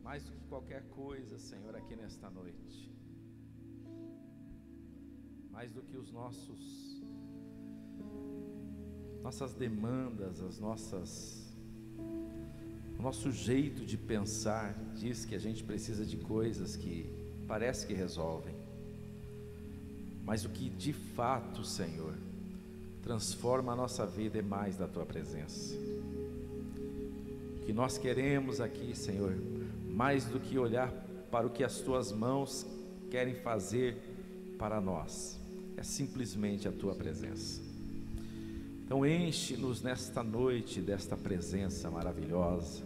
mais do que qualquer coisa, Senhor, aqui nesta noite, mais do que os nossas demandas, o nosso jeito de pensar diz que a gente precisa de coisas que parece que resolvem, mas o que de fato, Senhor, transforma a nossa vida é mais da Tua presença. O que nós queremos aqui, Senhor, mais do que olhar para o que as Tuas mãos querem fazer para nós, é simplesmente a Tua presença. Então enche-nos nesta noite desta presença maravilhosa,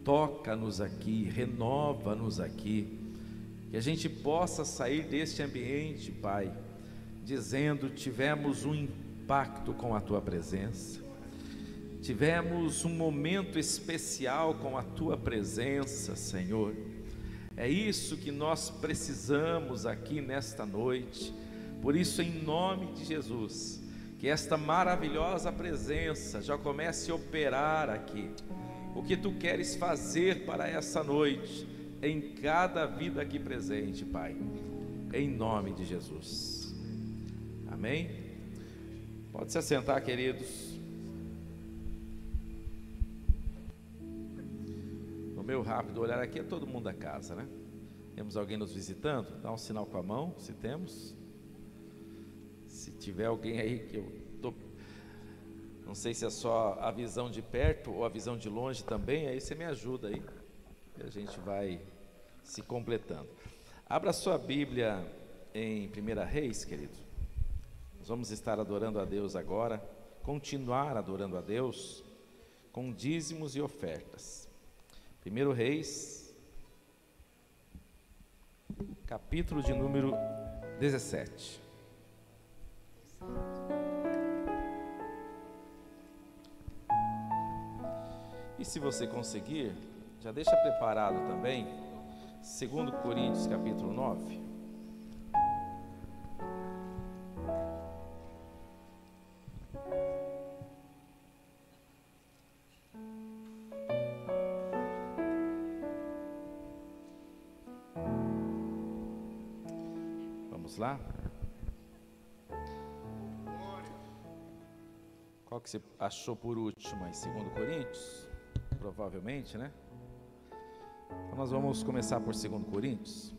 toca-nos aqui, renova-nos aqui, que a gente possa sair deste ambiente, Pai, dizendo: tivemos um impacto com a Tua presença, tivemos um momento especial com a Tua presença, Senhor. É isso que nós precisamos aqui nesta noite. Por isso, em nome de Jesus, que esta maravilhosa presença já comece a operar aqui, o que Tu queres fazer para essa noite, em cada vida aqui presente, Pai, em nome de Jesus, amém? Pode se assentar, queridos. No meu rápido olhar aqui, é todo mundo da casa, né? Temos alguém nos visitando? Dá um sinal com a mão, se temos. Se tiver alguém aí que não sei se é só a visão de perto ou a visão de longe também, aí você me ajuda aí, que a gente vai se completando. Abra sua Bíblia em 1 Reis, querido. Nós vamos estar adorando a Deus agora, continuar adorando a Deus com dízimos e ofertas. 1 Reis, capítulo de número 17. E se você conseguir, já deixa preparado também 2 Coríntios capítulo 9. Vamos lá? Qual que você achou por último aí? 2 Coríntios? Provavelmente, né? Então nós vamos começar por 2 Coríntios.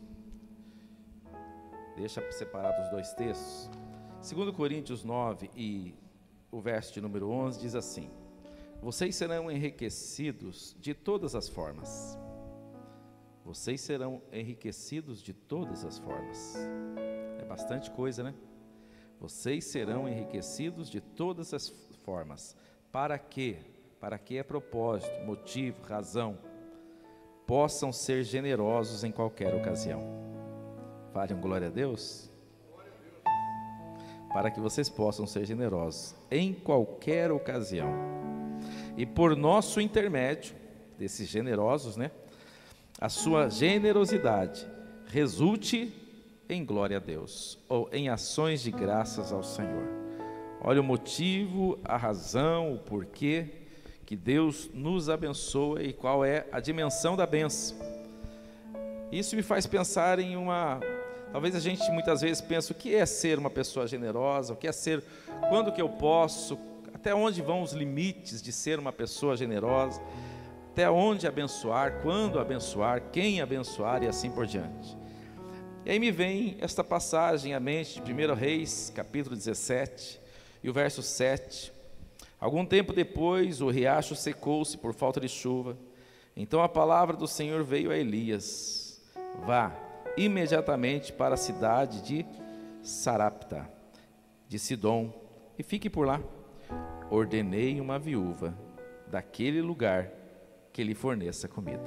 Deixa separado os dois textos. 2 Coríntios 9 e o verso de número 11 diz assim: vocês serão enriquecidos de todas as formas. Vocês serão enriquecidos de todas as formas. É bastante coisa, né? Vocês serão enriquecidos de todas as formas. Para quê? Para que é propósito, motivo, razão, possam ser generosos em qualquer ocasião. Falem glória a Deus. Para que vocês possam ser generosos em qualquer ocasião. E por nosso intermédio, desses generosos, né? A sua generosidade resulte em glória a Deus, ou em ações de graças ao Senhor. Olha o motivo, a razão, o porquê que Deus nos abençoa e qual é a dimensão da bênção. Isso me faz pensar em talvez a gente muitas vezes pense: o que é ser uma pessoa generosa? O que é ser, quando que eu posso, até onde vão os limites de ser uma pessoa generosa? Até onde abençoar, quando abençoar, quem abençoar e assim por diante. E aí me vem esta passagem à mente de 1 Reis, capítulo 17, e o verso 7. Algum tempo depois, o riacho secou-se por falta de chuva. Então a palavra do Senhor veio a Elias: vá imediatamente para a cidade de Sarapta, de Sidom, e fique por lá. Ordenei uma viúva daquele lugar que lhe forneça comida.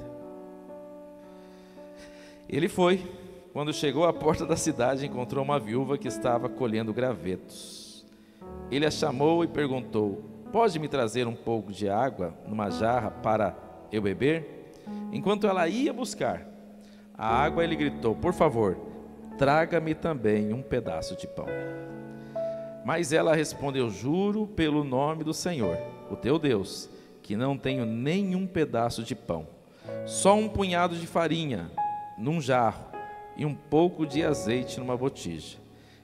Ele foi. Quando chegou à porta da cidade, encontrou uma viúva que estava colhendo gravetos. Ele a chamou e perguntou: pode me trazer um pouco de água numa jarra para eu beber? Enquanto ela ia buscar a água, ele gritou: por favor, traga-me também um pedaço de pão. Mas ela respondeu: juro pelo nome do Senhor, o teu Deus, que não tenho nenhum pedaço de pão, só um punhado de farinha num jarro e um pouco de azeite numa botija.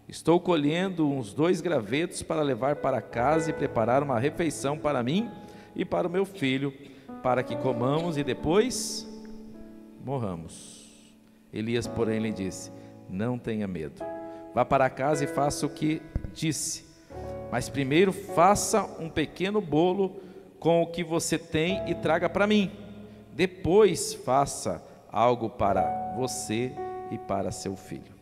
Estou colhendo uns 2 gravetos para levar para casa e preparar uma refeição para mim e para o meu filho, para que comamos e depois morramos. Elias, porém, lhe disse: não tenha medo, vá para casa e faça o que disse, mas primeiro faça um pequeno bolo com o que você tem e traga para mim. Depois faça algo para você e para seu filho.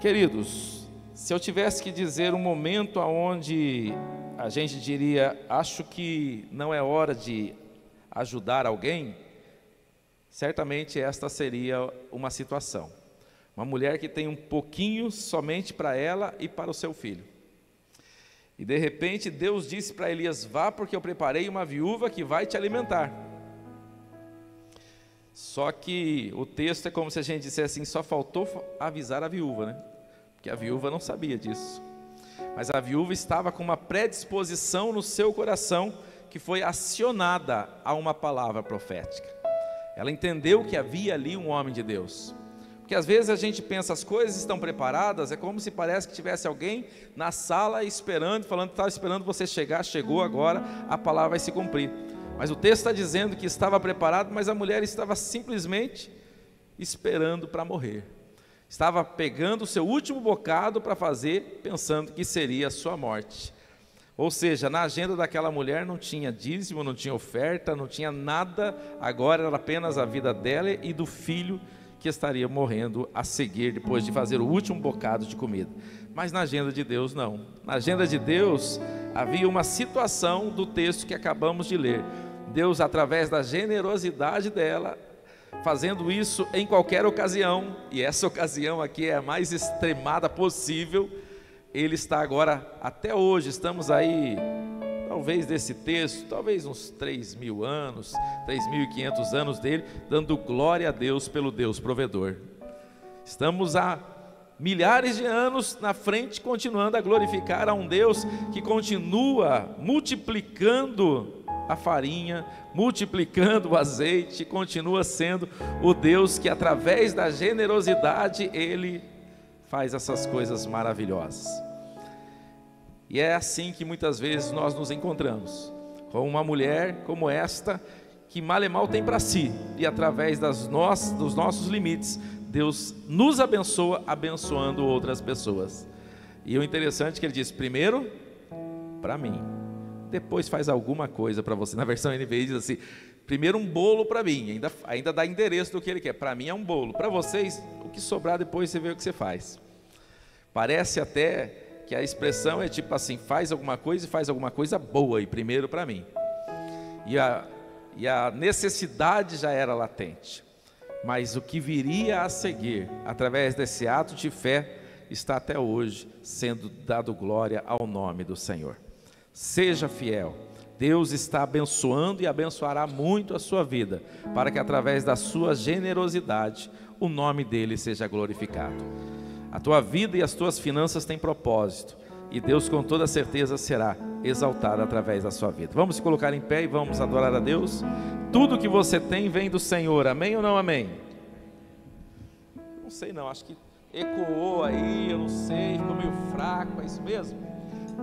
Queridos, se eu tivesse que dizer um momento onde a gente diria, acho que não é hora de ajudar alguém, certamente esta seria uma situação. Uma mulher que tem um pouquinho somente para ela e para o seu filho. E de repente Deus disse para Elias: vá, porque eu preparei uma viúva que vai te alimentar. Só que o texto é como se a gente dissesse assim, só faltou avisar a viúva, né? Porque a viúva não sabia disso. Mas a viúva estava com uma predisposição no seu coração, que foi acionada a uma palavra profética. Ela entendeu que havia ali um homem de Deus. Porque às vezes a gente pensa, as coisas estão preparadas, é como se parece que tivesse alguém na sala esperando, falando, estava esperando você chegar, chegou agora, a palavra vai se cumprir. Mas o texto está dizendo que estava preparado, mas a mulher estava simplesmente esperando para morrer. Estava pegando o seu último bocado para fazer, pensando que seria a sua morte. Ou seja, na agenda daquela mulher não tinha dízimo, não tinha oferta, não tinha nada, agora era apenas a vida dela e do filho que estaria morrendo a seguir, depois de fazer o último bocado de comida. Mas na agenda de Deus não. Na agenda de Deus havia uma situação do texto que acabamos de ler. Deus, através da generosidade dela, fazendo isso em qualquer ocasião, e essa ocasião aqui é a mais extremada possível. Ele está agora, até hoje, estamos aí, talvez desse texto, talvez uns 3.000 anos, 3.500 anos dele, dando glória a Deus pelo Deus provedor. Estamos há milhares de anos na frente, continuando a glorificar a um Deus que continua multiplicando a farinha, multiplicando o azeite, continua sendo o Deus que através da generosidade Ele faz essas coisas maravilhosas. E é assim que muitas vezes nós nos encontramos, com uma mulher como esta, que mal e mal tem para si, e através dos nossos limites, Deus nos abençoa, abençoando outras pessoas. E o interessante é que ele diz, primeiro para mim, depois faz alguma coisa para você. Na versão NVI diz assim, primeiro um bolo para mim, ainda dá endereço do que ele quer. Para mim é um bolo, para vocês, o que sobrar depois você vê o que você faz. Parece até que a expressão é tipo assim, faz alguma coisa e faz alguma coisa boa, e primeiro para mim. E a necessidade já era latente, mas o que viria a seguir, através desse ato de fé, está até hoje sendo dado glória ao nome do Senhor. Seja fiel, Deus está abençoando e abençoará muito a sua vida, para que através da sua generosidade, o nome dele seja glorificado. A tua vida e as tuas finanças têm propósito, e Deus com toda certeza será exaltado através da sua vida. Vamos se colocar em pé e vamos adorar a Deus. Tudo que você tem vem do Senhor, amém ou não amém? Não sei não, acho que ecoou aí, eu não sei, ficou meio fraco, é isso mesmo?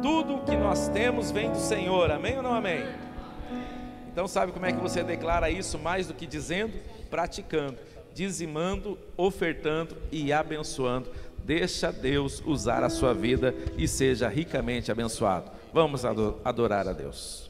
Tudo o que nós temos vem do Senhor, amém ou não amém? Então sabe como é que você declara isso mais do que dizendo? Praticando, dizimando, ofertando e abençoando. Deixa Deus usar a sua vida e seja ricamente abençoado. Vamos adorar a Deus.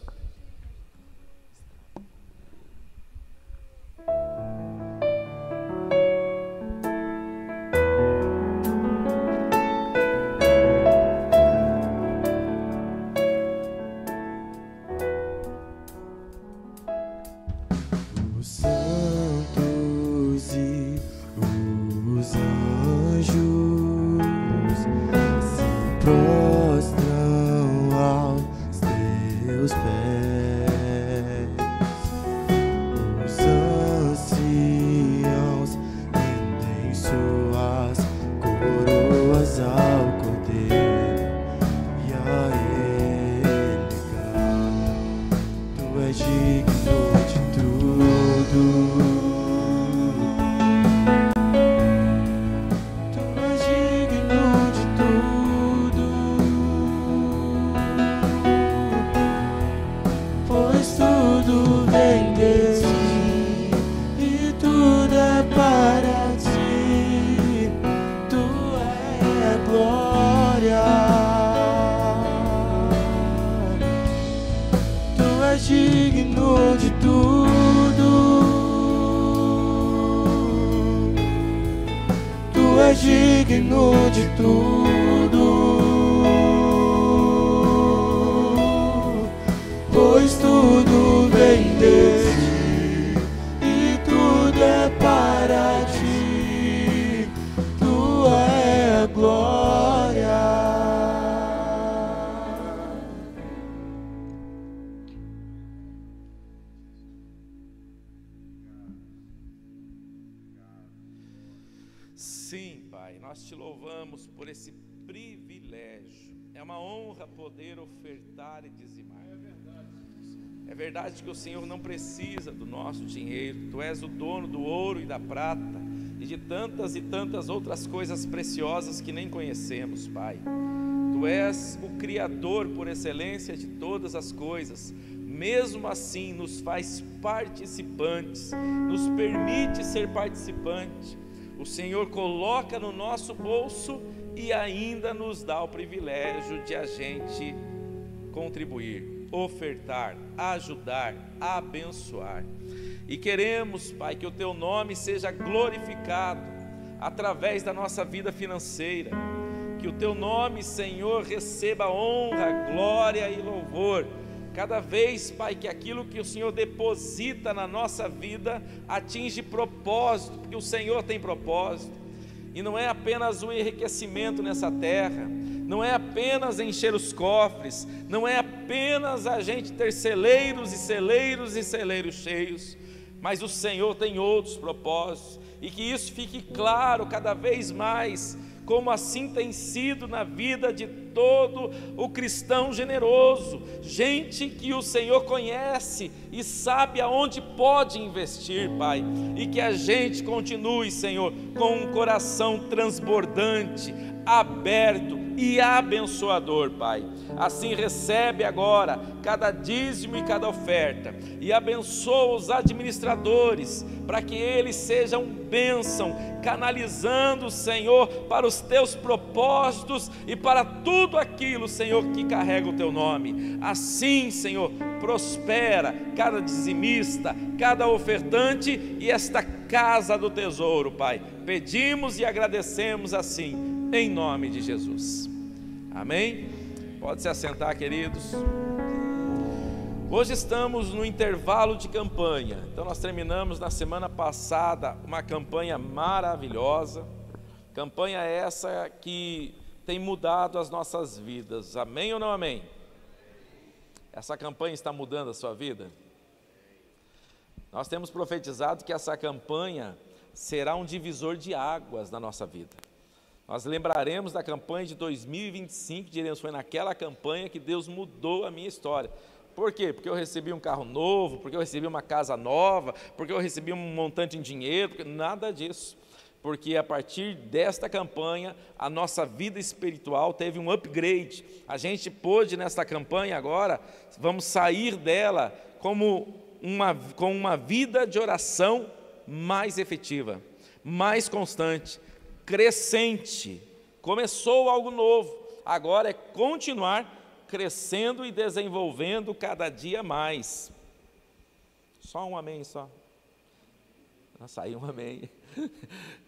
Digno de tudo. é glória. Tu és digno de tudo. Tu és digno de tudo. Pois tudo vem de ti e tudo é para ti. Tua é a glória. Sim, Pai, nós te louvamos por esse privilégio. É uma honra poder ofertar e dizimar. É verdade que o Senhor não precisa do nosso dinheiro. Tu és o dono do ouro e da prata e de tantas e tantas outras coisas preciosas que nem conhecemos, Pai. Tu és o Criador por excelência de todas as coisas. Mesmo assim, nos faz participantes, nos permite ser participante. O Senhor coloca no nosso bolso e ainda nos dá o privilégio de a gente contribuir, ofertar, ajudar, abençoar. E queremos, Pai, que o Teu nome seja glorificado através da nossa vida financeira. Que o Teu nome, Senhor, receba honra, glória e louvor. Cada vez, Pai, que aquilo que o Senhor deposita na nossa vida atinge propósito, porque o Senhor tem propósito. E não é apenas o enriquecimento nessa terra, não é apenas encher os cofres, não é apenas a gente ter celeiros e celeiros e celeiros cheios, mas o Senhor tem outros propósitos, e que isso fique claro cada vez mais, como assim tem sido na vida de todo o cristão generoso, gente que o Senhor conhece e sabe aonde pode investir, Pai, e que a gente continue, Senhor, com um coração transbordante, aberto e abençoador, Pai. Assim recebe agora cada dízimo e cada oferta, e abençoa os administradores, para que eles sejam bênção, canalizando, Senhor, para os teus propósitos e para tudo aquilo, Senhor, que carrega o teu nome. Assim, Senhor, prospera cada dizimista, cada ofertante e esta casa do tesouro, Pai. Pedimos e agradecemos assim, em nome de Jesus. Amém? Pode se assentar, queridos. Hoje estamos no intervalo de campanha. Então nós terminamos na semana passada uma campanha maravilhosa. Campanha essa que tem mudado as nossas vidas. Amém ou não amém? Essa campanha está mudando a sua vida? Nós temos profetizado que essa campanha será um divisor de águas na nossa vida. Nós lembraremos da campanha de 2025, diremos, foi naquela campanha que Deus mudou a minha história. Por quê? Porque eu recebi um carro novo, porque eu recebi uma casa nova, porque eu recebi um montante em dinheiro, nada disso. Porque a partir desta campanha, a nossa vida espiritual teve um upgrade. A gente pôde nesta campanha agora, vamos sair dela com uma vida de oração mais efetiva, mais constante, crescente. Começou algo novo, agora é continuar crescendo e desenvolvendo cada dia mais. Só um amém só. Saiu um amém.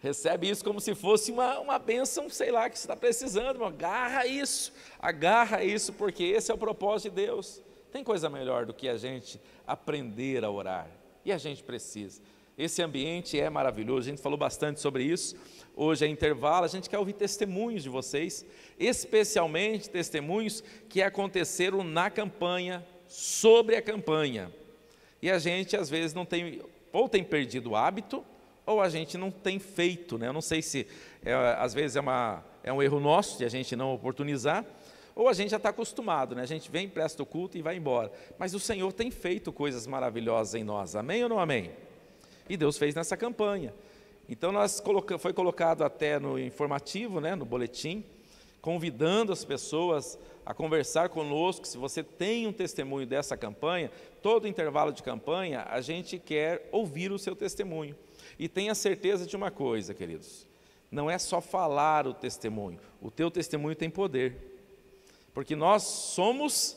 Recebe isso como se fosse uma bênção, sei lá, que você está precisando, agarra isso, porque esse é o propósito de Deus. Tem coisa melhor do que a gente aprender a orar, e a gente precisa. Esse ambiente é maravilhoso, a gente falou bastante sobre isso. Hoje é intervalo, a gente quer ouvir testemunhos de vocês, especialmente testemunhos que aconteceram na campanha, sobre a campanha. E a gente às vezes não tem, ou tem perdido o hábito, ou a gente não tem feito, né? Eu não sei se, às vezes é um erro nosso de a gente não oportunizar, ou a gente já está acostumado, né? A gente vem, presta o culto e vai embora. Mas o Senhor tem feito coisas maravilhosas em nós, amém ou não amém? E Deus fez nessa campanha. Então foi colocado até no informativo, né, no boletim, convidando as pessoas a conversar conosco. Se você tem um testemunho dessa campanha, todo intervalo de campanha, a gente quer ouvir o seu testemunho. E tenha certeza de uma coisa, queridos, não é só falar o teu testemunho tem poder, porque nós somos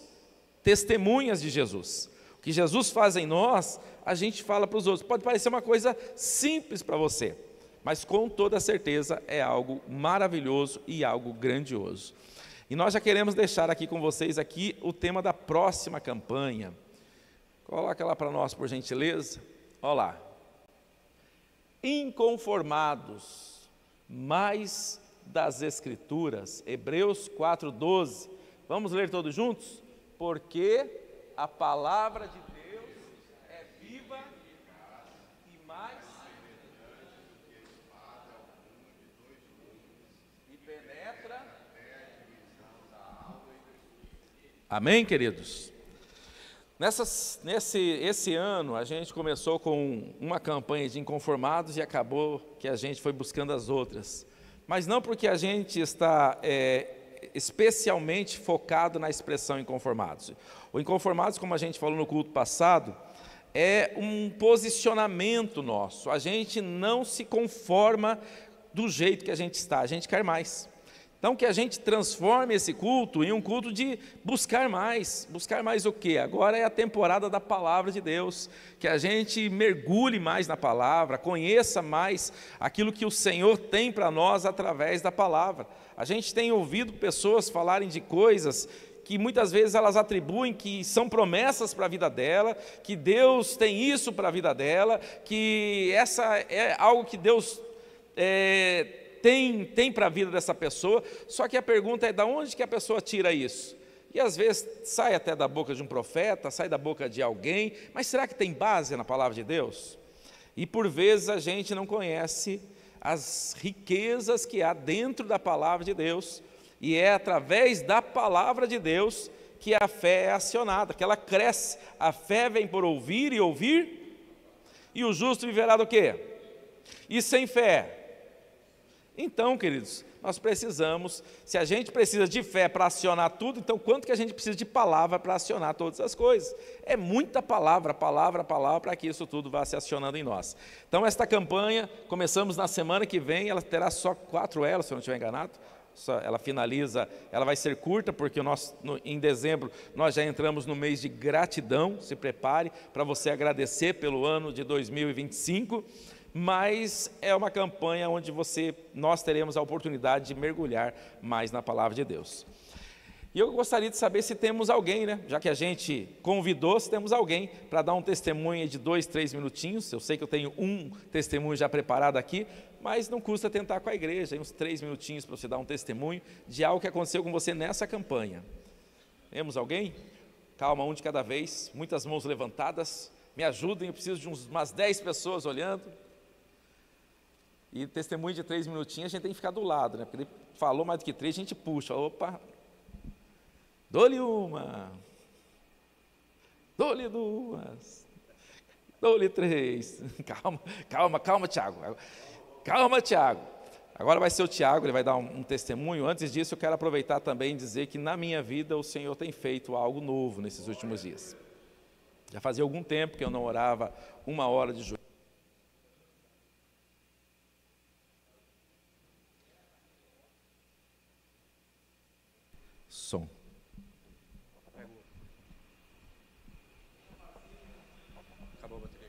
testemunhas de Jesus. O que Jesus faz em nós, a gente fala para os outros. Pode parecer uma coisa simples para você, mas com toda certeza é algo maravilhoso e algo grandioso. E nós já queremos deixar aqui com vocês aqui o tema da próxima campanha. Coloca lá para nós, por gentileza. Olha lá. Inconformados, mais das Escrituras. Hebreus 4:12. Vamos ler todos juntos? Porque a palavra de Deus é viva e mais e penetra. Amém, queridos? Esse ano a gente começou com uma campanha de inconformados e acabou que a gente foi buscando as outras. Mas não porque a gente está especialmente focado na expressão inconformados. O inconformados, como a gente falou no culto passado, é um posicionamento nosso. A gente não se conforma do jeito que a gente está, a gente quer mais. Então, que a gente transforme esse culto em um culto de buscar mais o quê? Agora é a temporada da palavra de Deus, que a gente mergulhe mais na palavra, conheça mais aquilo que o Senhor tem para nós através da palavra. A gente tem ouvido pessoas falarem de coisas que muitas vezes elas atribuem que são promessas para a vida dela, que Deus tem isso para a vida dela, que essa é algo que Deus tem para a vida dessa pessoa, só que a pergunta é de onde que a pessoa tira isso? E às vezes sai até da boca de um profeta, sai da boca de alguém, mas será que tem base na palavra de Deus? E por vezes a gente não conhece as riquezas que há dentro da palavra de Deus, e é através da palavra de Deus que a fé é acionada, que ela cresce. A fé vem por ouvir e ouvir, e o justo viverá do quê? E sem fé? Então, queridos, nós precisamos, se a gente precisa de fé para acionar tudo, então quanto que a gente precisa de palavra para acionar todas as coisas? É muita palavra para que isso tudo vá se acionando em nós. Então, esta campanha, começamos na semana que vem, ela terá só 4 elos, se eu não estiver enganado. Ela finaliza, ela vai ser curta, porque em dezembro nós já entramos no mês de gratidão. Se prepare para você agradecer pelo ano de 2025, mas é uma campanha onde nós teremos a oportunidade de mergulhar mais na palavra de Deus. E eu gostaria de saber se temos alguém, né? Já que a gente convidou, se temos alguém para dar um testemunho de 2, 3 minutinhos. Eu sei que eu tenho um testemunho já preparado aqui, mas não custa tentar com a igreja, uns 3 minutinhos para você dar um testemunho de algo que aconteceu com você nessa campanha. Temos alguém? Calma, um de cada vez, muitas mãos levantadas, me ajudem, eu preciso de umas 10 pessoas olhando. E testemunho de 3 minutinhos, a gente tem que ficar do lado, né? Porque ele falou mais do que 3, a gente puxa, opa, dou-lhe uma, dou-lhe 2, dou-lhe 3, calma, Tiago, calma, Tiago. Agora vai ser o Tiago, ele vai dar um testemunho. Antes disso, eu quero aproveitar também e dizer que na minha vida o Senhor tem feito algo novo nesses últimos dias. Já fazia algum tempo que eu não orava 1 hora de joelho. Som. Acabou a bateria.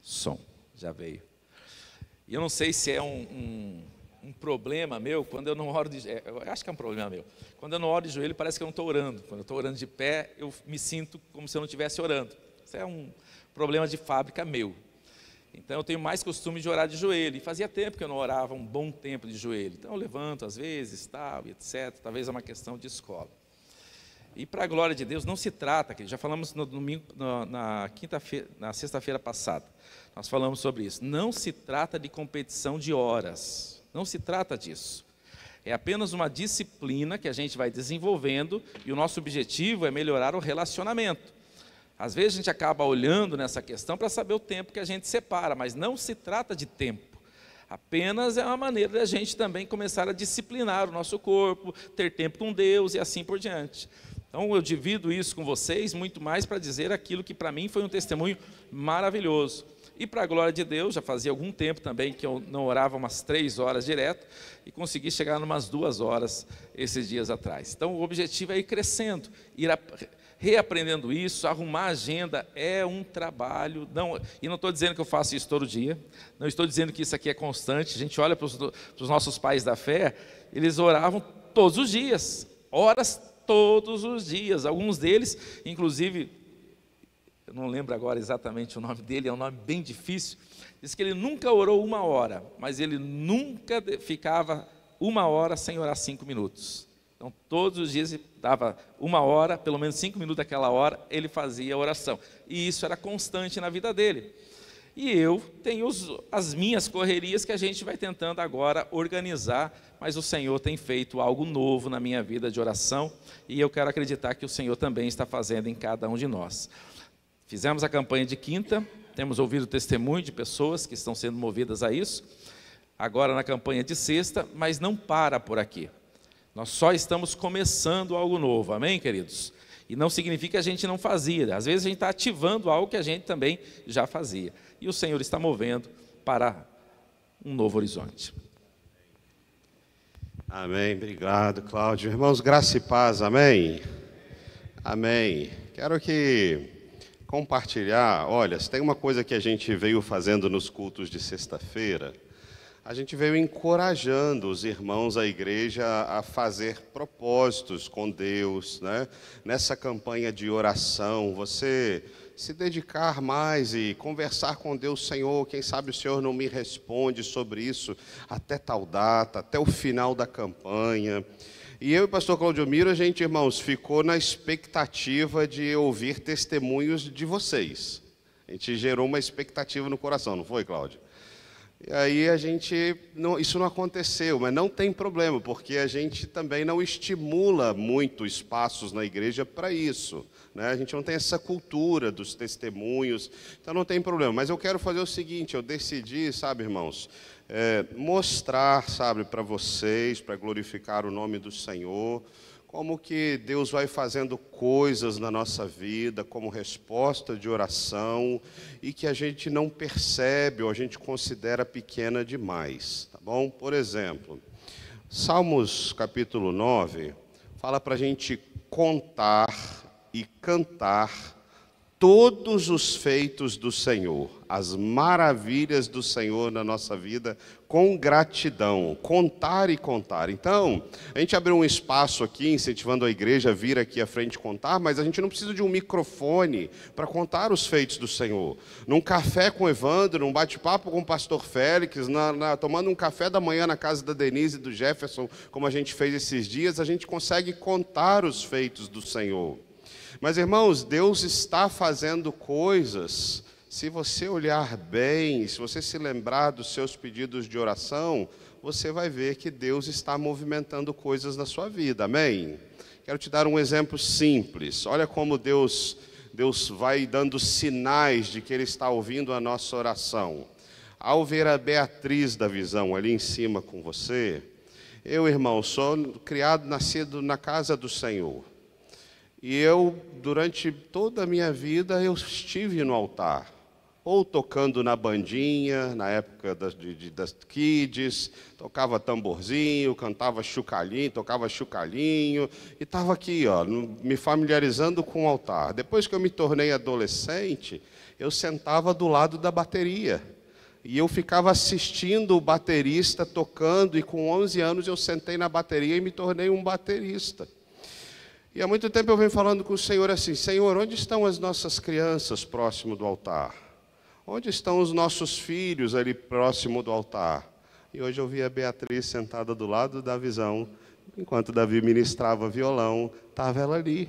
Som, já veio. E eu não sei se é um problema meu, quando eu não oro eu acho que é um problema meu. Quando eu não oro de joelho, parece que eu não estou orando. Quando eu estou orando de pé, eu me sinto como se eu não estivesse orando. Isso é um problema de fábrica meu. Então eu tenho mais costume de orar de joelho. E fazia tempo que eu não orava um bom tempo de joelho. Então eu levanto às vezes, tal, etc. Talvez é uma questão de escola. E para a glória de Deus, não se trata, já falamos no domingo, na sexta-feira passada, nós falamos sobre isso. Não se trata de competição de horas. Não se trata disso. É apenas uma disciplina que a gente vai desenvolvendo e o nosso objetivo é melhorar o relacionamento. Às vezes a gente acaba olhando nessa questão para saber o tempo que a gente separa, mas não se trata de tempo. Apenas é uma maneira da gente também começar a disciplinar o nosso corpo, ter tempo com Deus e assim por diante. Então eu divido isso com vocês muito mais para dizer aquilo que para mim foi um testemunho maravilhoso. E para a glória de Deus, já fazia algum tempo também que eu não orava umas 3 horas direto e consegui chegar umas 2 horas esses dias atrás. Então o objetivo é ir crescendo, ir reaprendendo isso. Arrumar a agenda é um trabalho, e não estou dizendo que eu faço isso todo dia, não estou dizendo que isso aqui é constante. A gente olha para os nossos pais da fé, eles oravam todos os dias, horas todos os dias, alguns deles, inclusive, eu não lembro agora exatamente o nome dele, é um nome bem difícil, diz que ele nunca orou 1 hora, mas ele nunca ficava 1 hora sem orar 5 minutos. Então, todos os dias ele dava 1 hora, pelo menos 5 minutos daquela hora, ele fazia oração. E isso era constante na vida dele. E eu tenho as minhas correrias que a gente vai tentando agora organizar, mas o Senhor tem feito algo novo na minha vida de oração, e eu quero acreditar que o Senhor também está fazendo em cada um de nós. Fizemos a campanha de quinta, temos ouvido testemunho de pessoas que estão sendo movidas a isso, agora na campanha de sexta, mas não para por aqui. Nós só estamos começando algo novo, amém, queridos? E não significa que a gente não fazia, às vezes a gente está ativando algo que a gente também já fazia. E o Senhor está movendo para um novo horizonte. Amém, obrigado, Cláudio. Irmãos, graça e paz, amém? Amém. Quero compartilhar, olha, se tem uma coisa que a gente veio fazendo nos cultos de sexta-feira, a gente veio encorajando os irmãos da igreja a fazer propósitos com Deus, né? Nessa campanha de oração, você se dedicar mais e conversar com Deus. Senhor, quem sabe o Senhor não me responde sobre isso até tal data, até o final da campanha. E eu e o pastor Claudio Miro, a gente, irmãos, ficou na expectativa de ouvir testemunhos de vocês. A gente gerou uma expectativa no coração, não foi, Cláudio? E aí isso não aconteceu, mas não tem problema, porque a gente também não estimula muito espaços na igreja para isso, né? A gente não tem essa cultura dos testemunhos, então não tem problema. Mas eu quero fazer o seguinte, eu decidi, sabe, irmãos, mostrar, sabe, para vocês, para glorificar o nome do Senhor, como que Deus vai fazendo coisas na nossa vida como resposta de oração e que a gente não percebe ou a gente considera pequena demais, tá bom? Por exemplo, Salmos capítulo 9 fala para a gente contar e cantar todos os feitos do Senhor, as maravilhas do Senhor na nossa vida, com gratidão, contar e contar. Então, a gente abriu um espaço aqui, incentivando a igreja a vir aqui à frente contar, mas a gente não precisa de um microfone para contar os feitos do Senhor. Num café com o Evandro, num bate-papo com o pastor Félix, tomando um café da manhã na casa da Denise e do Jefferson, como a gente fez esses dias, a gente consegue contar os feitos do Senhor. Mas, irmãos, Deus está fazendo coisas. Se você olhar bem, se você se lembrar dos seus pedidos de oração, você vai ver que Deus está movimentando coisas na sua vida, amém? Quero te dar um exemplo simples. Olha como Deus vai dando sinais de que Ele está ouvindo a nossa oração. Ao ver a Beatriz da Visão ali em cima com você, eu, irmão, sou nascido na casa do Senhor. E eu, durante toda a minha vida, eu estive no altar, ou tocando na bandinha, na época das kids, tocava tamborzinho, cantava chocalhinho, tocava chocalhinho, e estava aqui, ó, me familiarizando com o altar. Depois que eu me tornei adolescente, eu sentava do lado da bateria, e eu ficava assistindo o baterista tocando, e com 11 anos eu sentei na bateria e me tornei um baterista. E há muito tempo eu venho falando com o Senhor assim: Senhor, onde estão as nossas crianças próximo do altar? Onde estão os nossos filhos ali próximo do altar? E hoje eu vi a Beatriz sentada do lado da Visão, enquanto Davi ministrava violão, estava ela ali.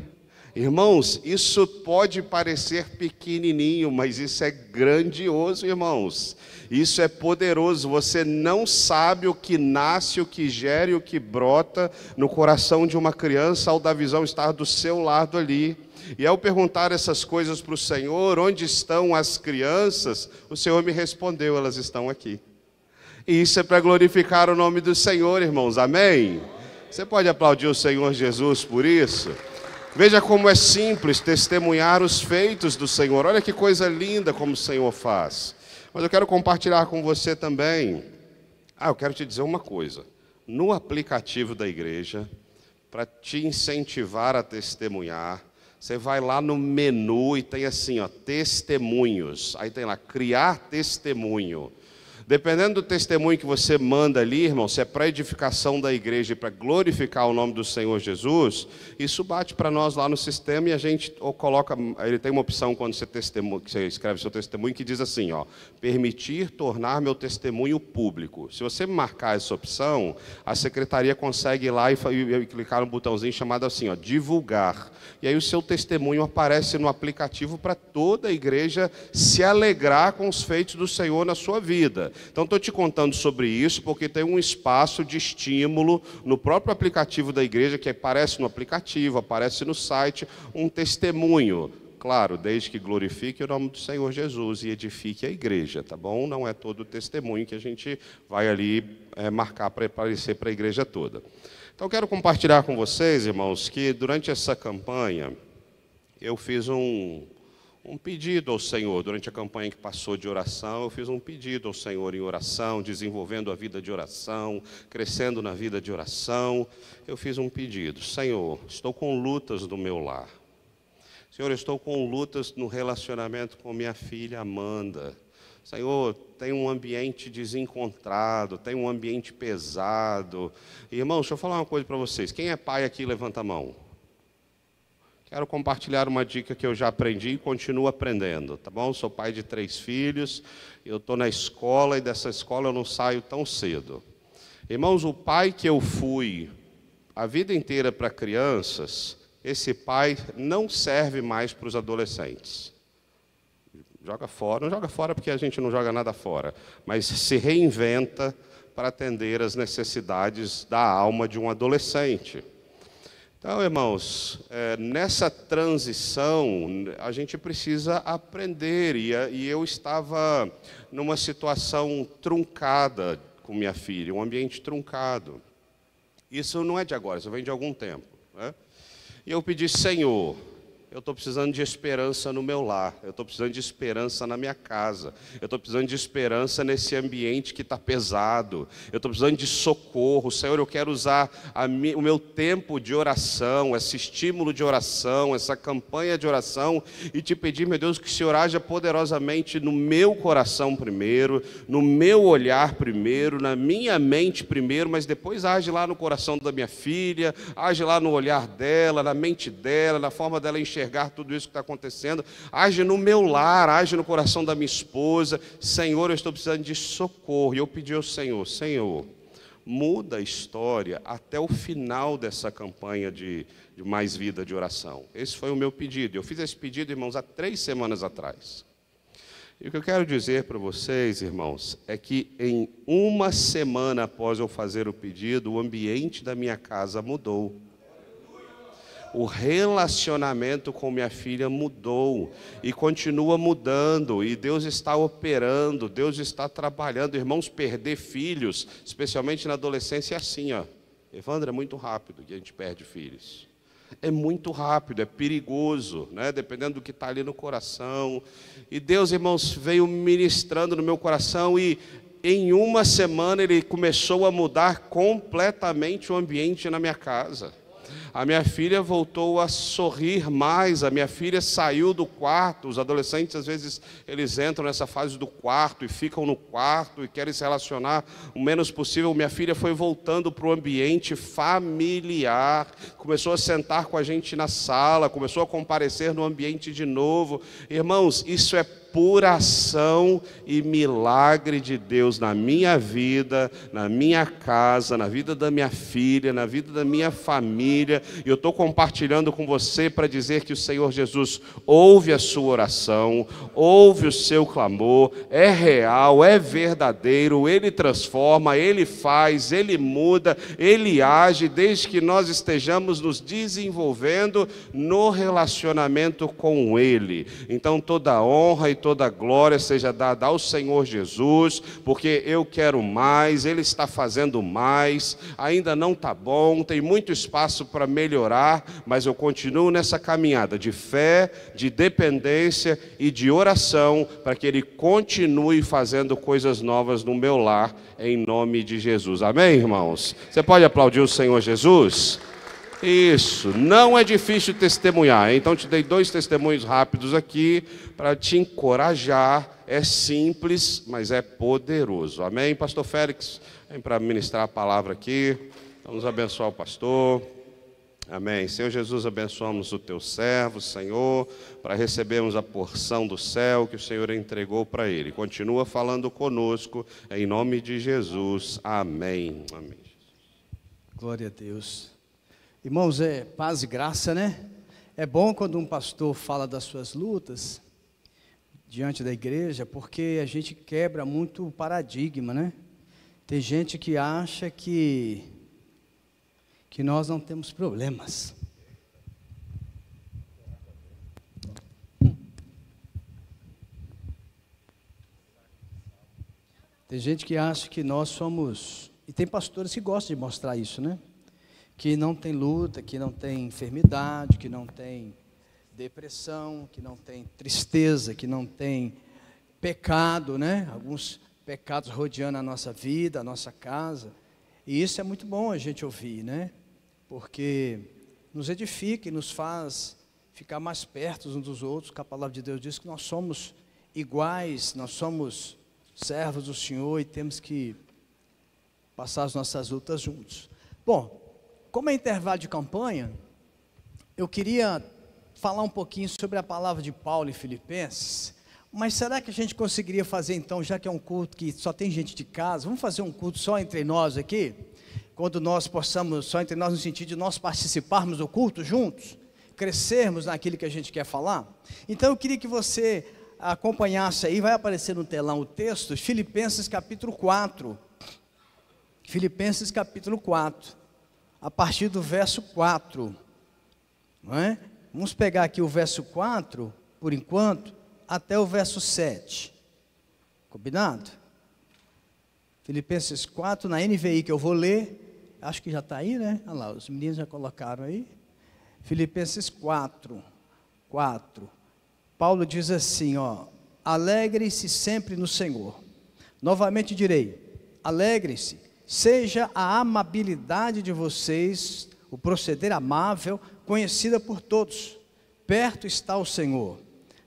Irmãos, isso pode parecer pequenininho, mas isso é grandioso, irmãos. Isso é poderoso. Você não sabe o que nasce, o que gera e o que brota no coração de uma criança ao da Visão estar do seu lado ali. E ao perguntar essas coisas para o Senhor, onde estão as crianças, o Senhor me respondeu: elas estão aqui. E isso é para glorificar o nome do Senhor, irmãos. Amém? Você pode aplaudir o Senhor Jesus por isso? Veja como é simples testemunhar os feitos do Senhor. Olha que coisa linda como o Senhor faz. Mas eu quero compartilhar com você também. Eu quero te dizer uma coisa. No aplicativo da igreja, para te incentivar a testemunhar, você vai lá no menu e tem assim, testemunhos. Aí tem lá, criar testemunho. Dependendo do testemunho que você manda ali, irmão, se é para edificação da igreja e para glorificar o nome do Senhor Jesus, isso bate para nós lá no sistema e a gente coloca, ele tem uma opção quando você escreve seu testemunho que diz assim, permitir tornar meu testemunho público. Se você marcar essa opção, a secretaria consegue ir lá e clicar no botãozinho chamado assim, divulgar. E aí o seu testemunho aparece no aplicativo para toda a igreja se alegrar com os feitos do Senhor na sua vida. Então, estou te contando sobre isso porque tem um espaço de estímulo no próprio aplicativo da igreja, que aparece no aplicativo, aparece no site, um testemunho. Claro, desde que glorifique o nome do Senhor Jesus e edifique a igreja, tá bom? Não é todo o testemunho que a gente vai ali marcar para aparecer para a igreja toda. Então, quero compartilhar com vocês, irmãos, que durante essa campanha, eu fiz um pedido ao Senhor. Durante a campanha que passou de oração, eu fiz um pedido ao Senhor em oração, desenvolvendo a vida de oração, crescendo na vida de oração. Eu fiz um pedido: Senhor, estou com lutas no meu lar. Senhor, estou com lutas no relacionamento com minha filha Amanda. Senhor, tem um ambiente desencontrado, tem um ambiente pesado. Irmãos, deixa eu falar uma coisa para vocês. Quem é pai aqui, levanta a mão. Quero compartilhar uma dica que eu já aprendi e continuo aprendendo, tá bom? Sou pai de 3 filhos, eu estou na escola e dessa escola eu não saio tão cedo. Irmãos, o pai que eu fui a vida inteira para crianças, esse pai não serve mais para os adolescentes. Joga fora, não joga fora porque a gente não joga nada fora, mas se reinventa para atender as necessidades da alma de um adolescente. Então, irmãos, nessa transição, a gente precisa aprender, e eu estava numa situação truncada com minha filha, um ambiente truncado. Isso não é de agora, isso vem de algum tempo, né? E eu pedi: Senhor, eu estou precisando de esperança no meu lar, eu estou precisando de esperança na minha casa, eu estou precisando de esperança nesse ambiente que está pesado, eu estou precisando de socorro. Senhor, eu quero usar o meu tempo de oração, esse estímulo de oração, essa campanha de oração, e te pedir, meu Deus, que o Senhor haja poderosamente no meu coração primeiro, no meu olhar primeiro, na minha mente primeiro, mas depois age lá no coração da minha filha, age lá no olhar dela, na mente dela, na forma dela enxergar tudo isso que está acontecendo, age no meu lar, age no coração da minha esposa. Senhor, eu estou precisando de socorro. E eu pedi ao Senhor: Senhor, muda a história até o final dessa campanha de mais vida de oração. Esse foi o meu pedido. Eu fiz esse pedido, irmãos, há 3 semanas atrás. E o que eu quero dizer para vocês, irmãos, é que em 1 semana após eu fazer o pedido, o ambiente da minha casa mudou. O relacionamento com minha filha mudou e continua mudando, e Deus está operando, Deus está trabalhando. Irmãos, perder filhos, especialmente na adolescência, é assim, Evandro, é muito rápido que a gente perde filhos. É muito rápido, é perigoso, né? Dependendo do que está ali no coração. E Deus, irmãos, veio ministrando no meu coração, e em 1 semana Ele começou a mudar completamente o ambiente na minha casa. A minha filha voltou a sorrir mais, a minha filha saiu do quarto. Os adolescentes, às vezes, eles entram nessa fase do quarto e ficam no quarto e querem se relacionar o menos possível. Minha filha foi voltando para o ambiente familiar, começou a sentar com a gente na sala, começou a comparecer no ambiente de novo. Irmãos, isso é pura ação e milagre de Deus na minha vida, na minha casa, na vida da minha filha, na vida da minha família. E eu estou compartilhando com você para dizer que o Senhor Jesus ouve a sua oração, ouve o seu clamor, é real, é verdadeiro, Ele transforma, Ele faz, Ele muda, Ele age, desde que nós estejamos nos desenvolvendo no relacionamento com Ele. Então toda honra e toda a glória seja dada ao Senhor Jesus, porque eu quero mais, Ele está fazendo mais, ainda não está bom, tem muito espaço para melhorar, mas eu continuo nessa caminhada de fé, de dependência e de oração, para que Ele continue fazendo coisas novas no meu lar, em nome de Jesus. Amém, irmãos? Você pode aplaudir o Senhor Jesus? Isso, não é difícil testemunhar, então te dei 2 testemunhos rápidos aqui para te encorajar. É simples, mas é poderoso. Amém? Pastor Félix, vem para ministrar a palavra aqui. Vamos abençoar o pastor. Amém. Senhor Jesus, abençoamos o teu servo, Senhor, para recebermos a porção do céu que o Senhor entregou para ele. Continua falando conosco, em nome de Jesus. Amém. Amém. Glória a Deus. Irmãos, é paz e graça, né? É bom quando um pastor fala das suas lutas diante da igreja, porque a gente quebra muito o paradigma, né? Tem gente que acha que nós não temos problemas. Tem gente que acha que nós somos... E tem pastores que gostam de mostrar isso, né? Que não tem luta, que não tem enfermidade, que não tem depressão, que não tem tristeza, que não tem pecado, né? Alguns pecados rodeando a nossa vida, a nossa casa. E isso é muito bom a gente ouvir, né? Porque nos edifica e nos faz ficar mais perto uns dos outros, que a palavra de Deus diz que nós somos iguais, nós somos servos do Senhor e temos que passar as nossas lutas juntos. Bom, como é intervalo de campanha, eu queria falar um pouquinho sobre a palavra de Paulo em Filipenses, mas será que a gente conseguiria fazer então, já que é um culto que só tem gente de casa, vamos fazer um culto só entre nós aqui? Quando nós possamos, só entre nós no sentido de nós participarmos do culto juntos, crescermos naquilo que a gente quer falar? Então eu queria que você acompanhasse aí, vai aparecer no telão o texto, Filipenses capítulo 4, Filipenses capítulo 4, a partir do verso 4, não é? Vamos pegar aqui o verso 4, por enquanto, até o verso 7, combinado? Filipenses 4, na NVI que eu vou ler, acho que já está aí, né? Olha lá, os meninos já colocaram aí. Filipenses 4, Paulo diz assim, ó: alegre-se sempre no Senhor. Novamente direi, alegre-se. Seja a amabilidade de vocês, o proceder amável, conhecida por todos. Perto está o Senhor.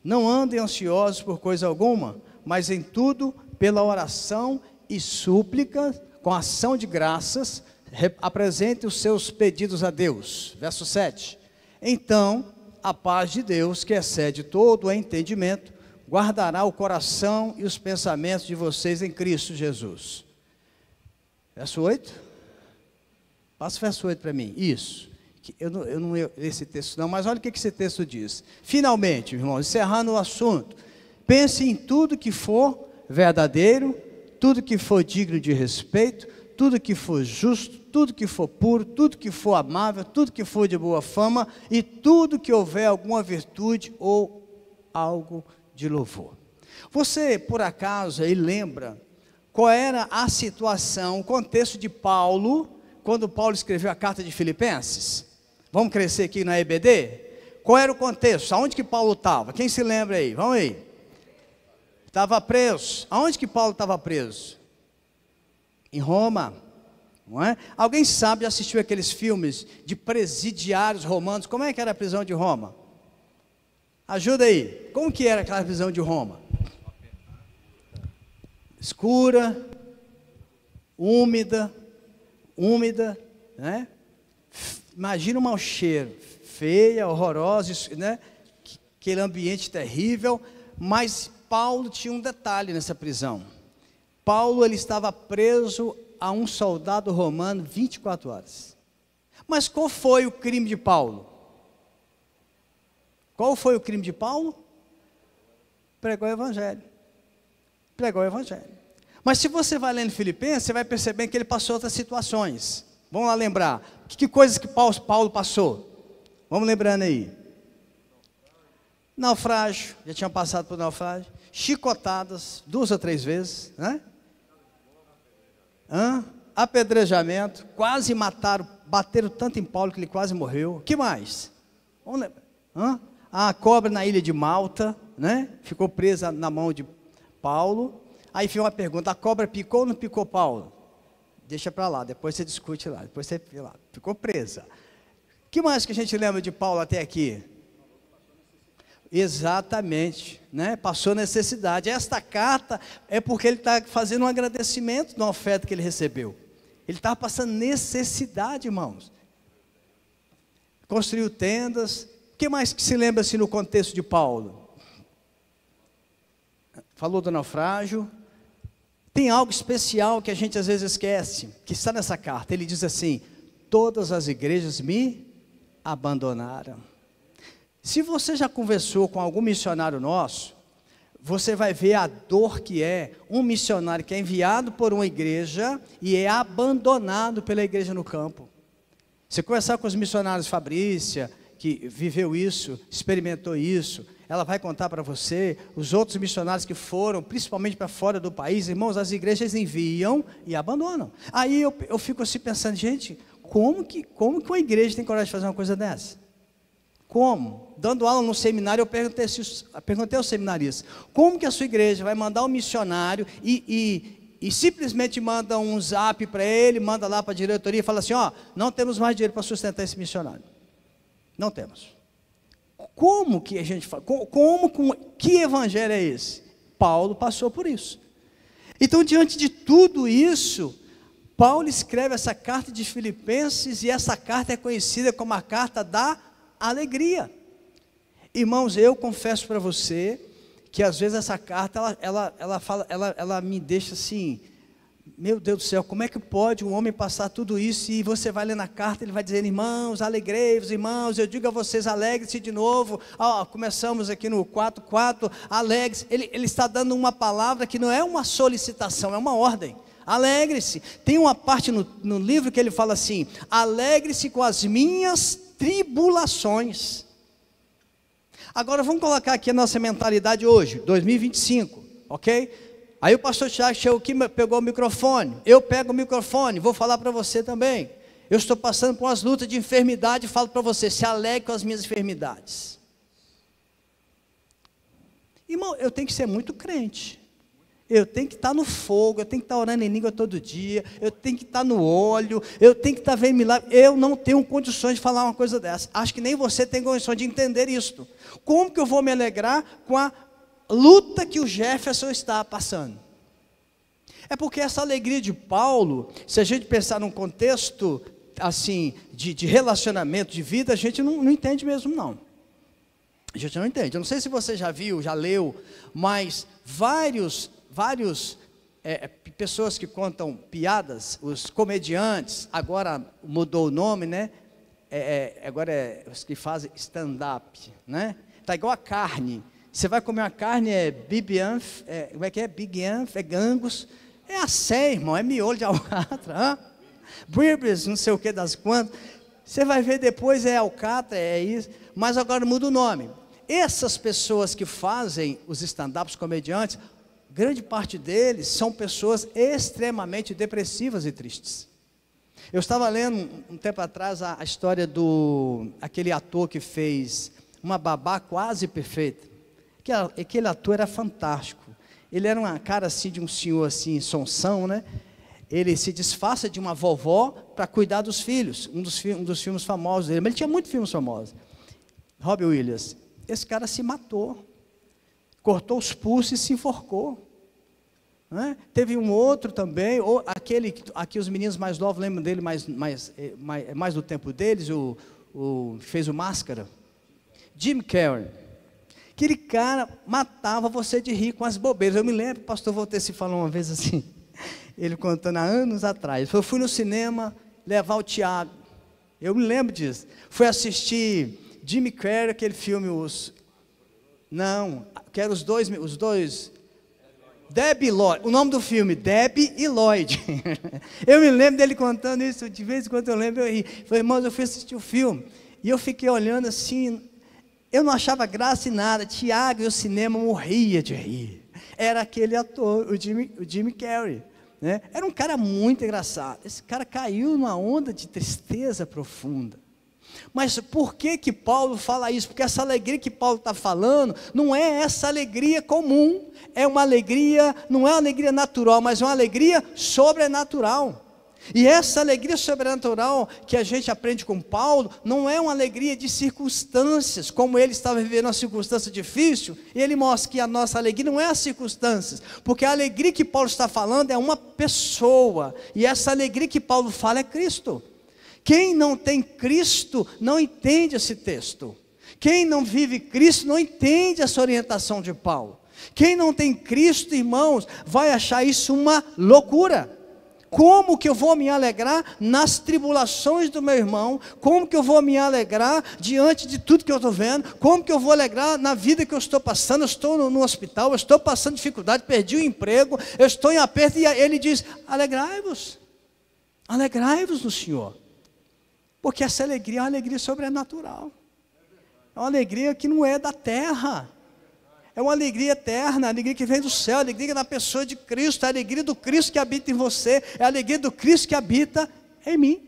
Não andem ansiosos por coisa alguma, mas em tudo, pela oração e súplica, com ação de graças, apresente os seus pedidos a Deus. Verso 7. Então, a paz de Deus, que excede todo o entendimento, guardará o coração e os pensamentos de vocês em Cristo Jesus. Verso 8. Passa o verso 8 para mim. Isso. Eu não leio esse texto não, mas olha o que esse texto diz. Finalmente, irmãos, encerrando o assunto, pense em tudo que for verdadeiro, tudo que for digno de respeito, tudo que for justo, tudo que for puro, tudo que for amável, tudo que for de boa fama e tudo que houver alguma virtude ou algo de louvor. Você, por acaso, aí lembra qual era a situação, o contexto de Paulo, quando Paulo escreveu a carta de Filipenses? Vamos crescer aqui na EBD? Qual era o contexto? Aonde que Paulo estava? Quem se lembra aí? Vamos aí. Estava preso. Aonde que Paulo estava preso? Em Roma. Não é? Alguém sabe, assistiu aqueles filmes de presidiários romanos? Como é que era a prisão de Roma? Ajuda aí. Como que era aquela prisão de Roma? Escura, úmida, né? Imagina um mau cheiro, feia, horrorosa, né? Aquele ambiente terrível. Mas Paulo tinha um detalhe nessa prisão. Paulo, ele estava preso a um soldado romano 24 horas. Mas qual foi o crime de Paulo? Qual foi o crime de Paulo? Pregou o evangelho. Pregou o evangelho. Mas se você vai lendo Filipenses, você vai perceber que ele passou outras situações. Vamos lá lembrar. Que coisas que Paulo passou? Vamos lembrando aí. naufrágio, já tinham passado por naufrágio, chicotadas 2 ou 3 vezes, né? Apedrejamento, quase mataram, bateram tanto em Paulo que ele quase morreu. O que mais? A cobra na ilha de Malta, né? Ficou presa na mão de Paulo. Aí fica uma pergunta: a cobra picou ou não picou Paulo? Deixa para lá, depois você discute lá, depois você vê lá. Ficou presa. O que mais que a gente lembra de Paulo até aqui? Exatamente, né? Passou necessidade. Esta carta é porque ele está fazendo um agradecimento da oferta que ele recebeu. Ele estava passando necessidade, irmãos. Construiu tendas. O que mais que se lembra assim no contexto de Paulo? Falou do naufrágio. Tem algo especial que a gente às vezes esquece, que está nessa carta. Ele diz assim: todas as igrejas me abandonaram. Se você já conversou com algum missionário nosso, você vai ver a dor que é um missionário que é enviado por uma igreja e é abandonado pela igreja no campo. Você conversar com os missionários, Fabrícia, que viveu isso, experimentou isso, ela vai contar para você, os outros missionários que foram, principalmente para fora do país, irmãos, as igrejas enviam e abandonam. Aí eu fico assim pensando, gente, como que uma igreja tem coragem de fazer uma coisa dessa? Como? Dando aula no seminário, eu perguntei aos seminaristas, como que a sua igreja vai mandar um missionário e simplesmente manda um zap para ele, manda lá para a diretoria e fala assim, não temos mais dinheiro para sustentar esse missionário. Não temos. Como que a gente fala? Que evangelho é esse? Paulo passou por isso. Então, diante de tudo isso, Paulo escreve essa carta de Filipenses, e essa carta é conhecida como a carta da alegria. Irmãos, eu confesso para você que às vezes essa carta ela me deixa assim, meu Deus do céu, como é que pode um homem passar tudo isso? E você vai ler na carta, ele vai dizer, irmãos, alegrei-vos, irmãos, eu digo a vocês, alegre-se de novo. Começamos aqui no 4:4, alegre-se. Ele está dando uma palavra que não é uma solicitação, é uma ordem. Alegre-se. Tem uma parte no livro que ele fala assim, alegre-se com as minhas tribulações. Agora vamos colocar aqui a nossa mentalidade hoje, 2025, ok? Aí o pastor Tiago chegou aqui, pegou o microfone, eu pego o microfone, vou falar para você também. Eu estou passando por umas lutas de enfermidade e falo para você, se alegre com as minhas enfermidades. Irmão, eu tenho que ser muito crente. Eu tenho que estar no fogo, eu tenho que estar orando em língua todo dia, eu tenho que estar no óleo, eu tenho que estar vendo milagre. Eu não tenho condições de falar uma coisa dessa. Acho que nem você tem condições de entender isto. Como que eu vou me alegrar com a luta que o Jefferson está passando? É porque essa alegria de Paulo, se a gente pensar num contexto assim, de relacionamento, de vida, a gente não entende mesmo não. A gente não entende. Eu não sei se você já viu, já leu, mas vários pessoas que contam piadas, os comediantes, agora mudou o nome, né? Agora os que fazem stand-up, né? Tá igual a carne. Você vai comer uma carne, Big Anf, como é que é? Big Anf, Angus, a sé, irmão, é miolo de alcatra, Bribes, não sei o que das quantas. Você vai ver depois, alcatra, isso, mas agora muda o nome. Essas pessoas que fazem os stand-ups comediantes, grande parte deles são pessoas extremamente depressivas e tristes. Eu estava lendo um tempo atrás a história aquele ator que fez Uma Babá Quase Perfeita. Aquele ator era fantástico. Ele era uma cara assim de um senhor assim, sonsão, né? Ele se disfarça de uma vovó para cuidar dos filhos. Um dos filmes famosos dele. Mas ele tinha muitos filmes famosos. Robin Williams. Esse cara se matou. Cortou os pulsos e se enforcou. Né? Teve um outro também, ou aqui os meninos mais novos lembram dele mais do tempo deles, o fez o Máscara. Jim Carrey. Aquele cara matava você de rir com as bobeiras. Eu me lembro, o pastor Volteci falou uma vez assim, ele contando há anos atrás. Eu fui no cinema levar o Tiago. Eu me lembro disso. Fui assistir Jim Carrey, aquele filme, que eram os dois, Debbie e Lloyd, o nome do filme, Debbie e Lloyd. Eu me lembro dele contando isso, de vez em quando eu lembro, eu ri. Falei, irmãos, eu fui assistir o filme, e eu fiquei olhando assim, Eu não achava graça em nada. Tiago e o cinema morria de rir. Era aquele ator, o Jim Carrey, né? Era um cara muito engraçado. Esse cara caiu numa onda de tristeza profunda. Mas por que Paulo fala isso? Porque essa alegria que Paulo está falando não é essa alegria comum. É uma alegria, não é uma alegria natural, mas é uma alegria sobrenatural. E essa alegria sobrenatural que a gente aprende com Paulo, não é uma alegria de circunstâncias, como ele estava vivendo uma circunstância difícil, e ele mostra que a nossa alegria não é as circunstâncias, porque a alegria que Paulo está falando é uma pessoa, e essa alegria que Paulo fala é Cristo. Quem não tem Cristo não entende esse texto. Quem não vive Cristo não entende essa orientação de Paulo. Quem não tem Cristo, irmãos, vai achar isso uma loucura. Como que eu vou me alegrar nas tribulações do meu irmão? Como que eu vou me alegrar diante de tudo que eu estou vendo? Como que eu vou alegrar na vida que eu estou passando? Eu estou no hospital, eu estou passando dificuldade, perdi o emprego, eu estou em aperto, e ele diz, alegrai-vos no Senhor. Porque essa alegria é uma alegria sobrenatural. É uma alegria que não é da terra. É uma alegria eterna, a alegria que vem do céu, a alegria da pessoa de Cristo, a alegria do Cristo que habita em você, é a alegria do Cristo que habita em mim.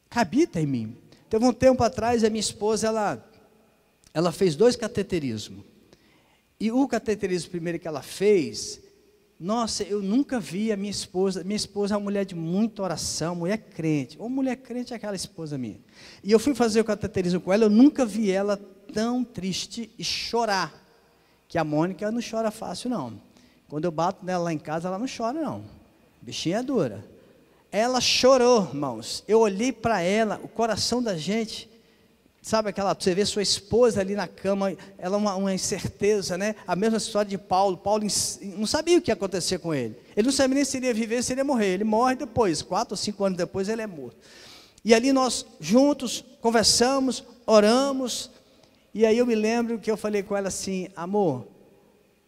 Que habita em mim. Teve um tempo atrás, a minha esposa, ela fez 2 cateterismos. E o cateterismo primeiro que ela fez, nossa, eu nunca vi a minha esposa é uma mulher de muita oração, mulher crente. Ou mulher crente é aquela esposa minha. E eu fui fazer o cateterismo com ela, eu nunca vi ela tão triste e chorar. Que a Mônica não chora fácil, não. Quando eu bato nela lá em casa, ela não chora, não. Bichinha é dura. Ela chorou, irmãos. Eu olhei para ela, o coração da gente, sabe aquela, você vê sua esposa ali na cama, ela uma incerteza, né? A mesma história de Paulo. Paulo não sabia o que ia acontecer com ele. Ele não sabia nem se ele ia viver, se ele ia morrer. Ele morre depois, 4 ou 5 anos depois ele é morto. E ali nós juntos conversamos, oramos. E aí eu me lembro que eu falei com ela assim, amor,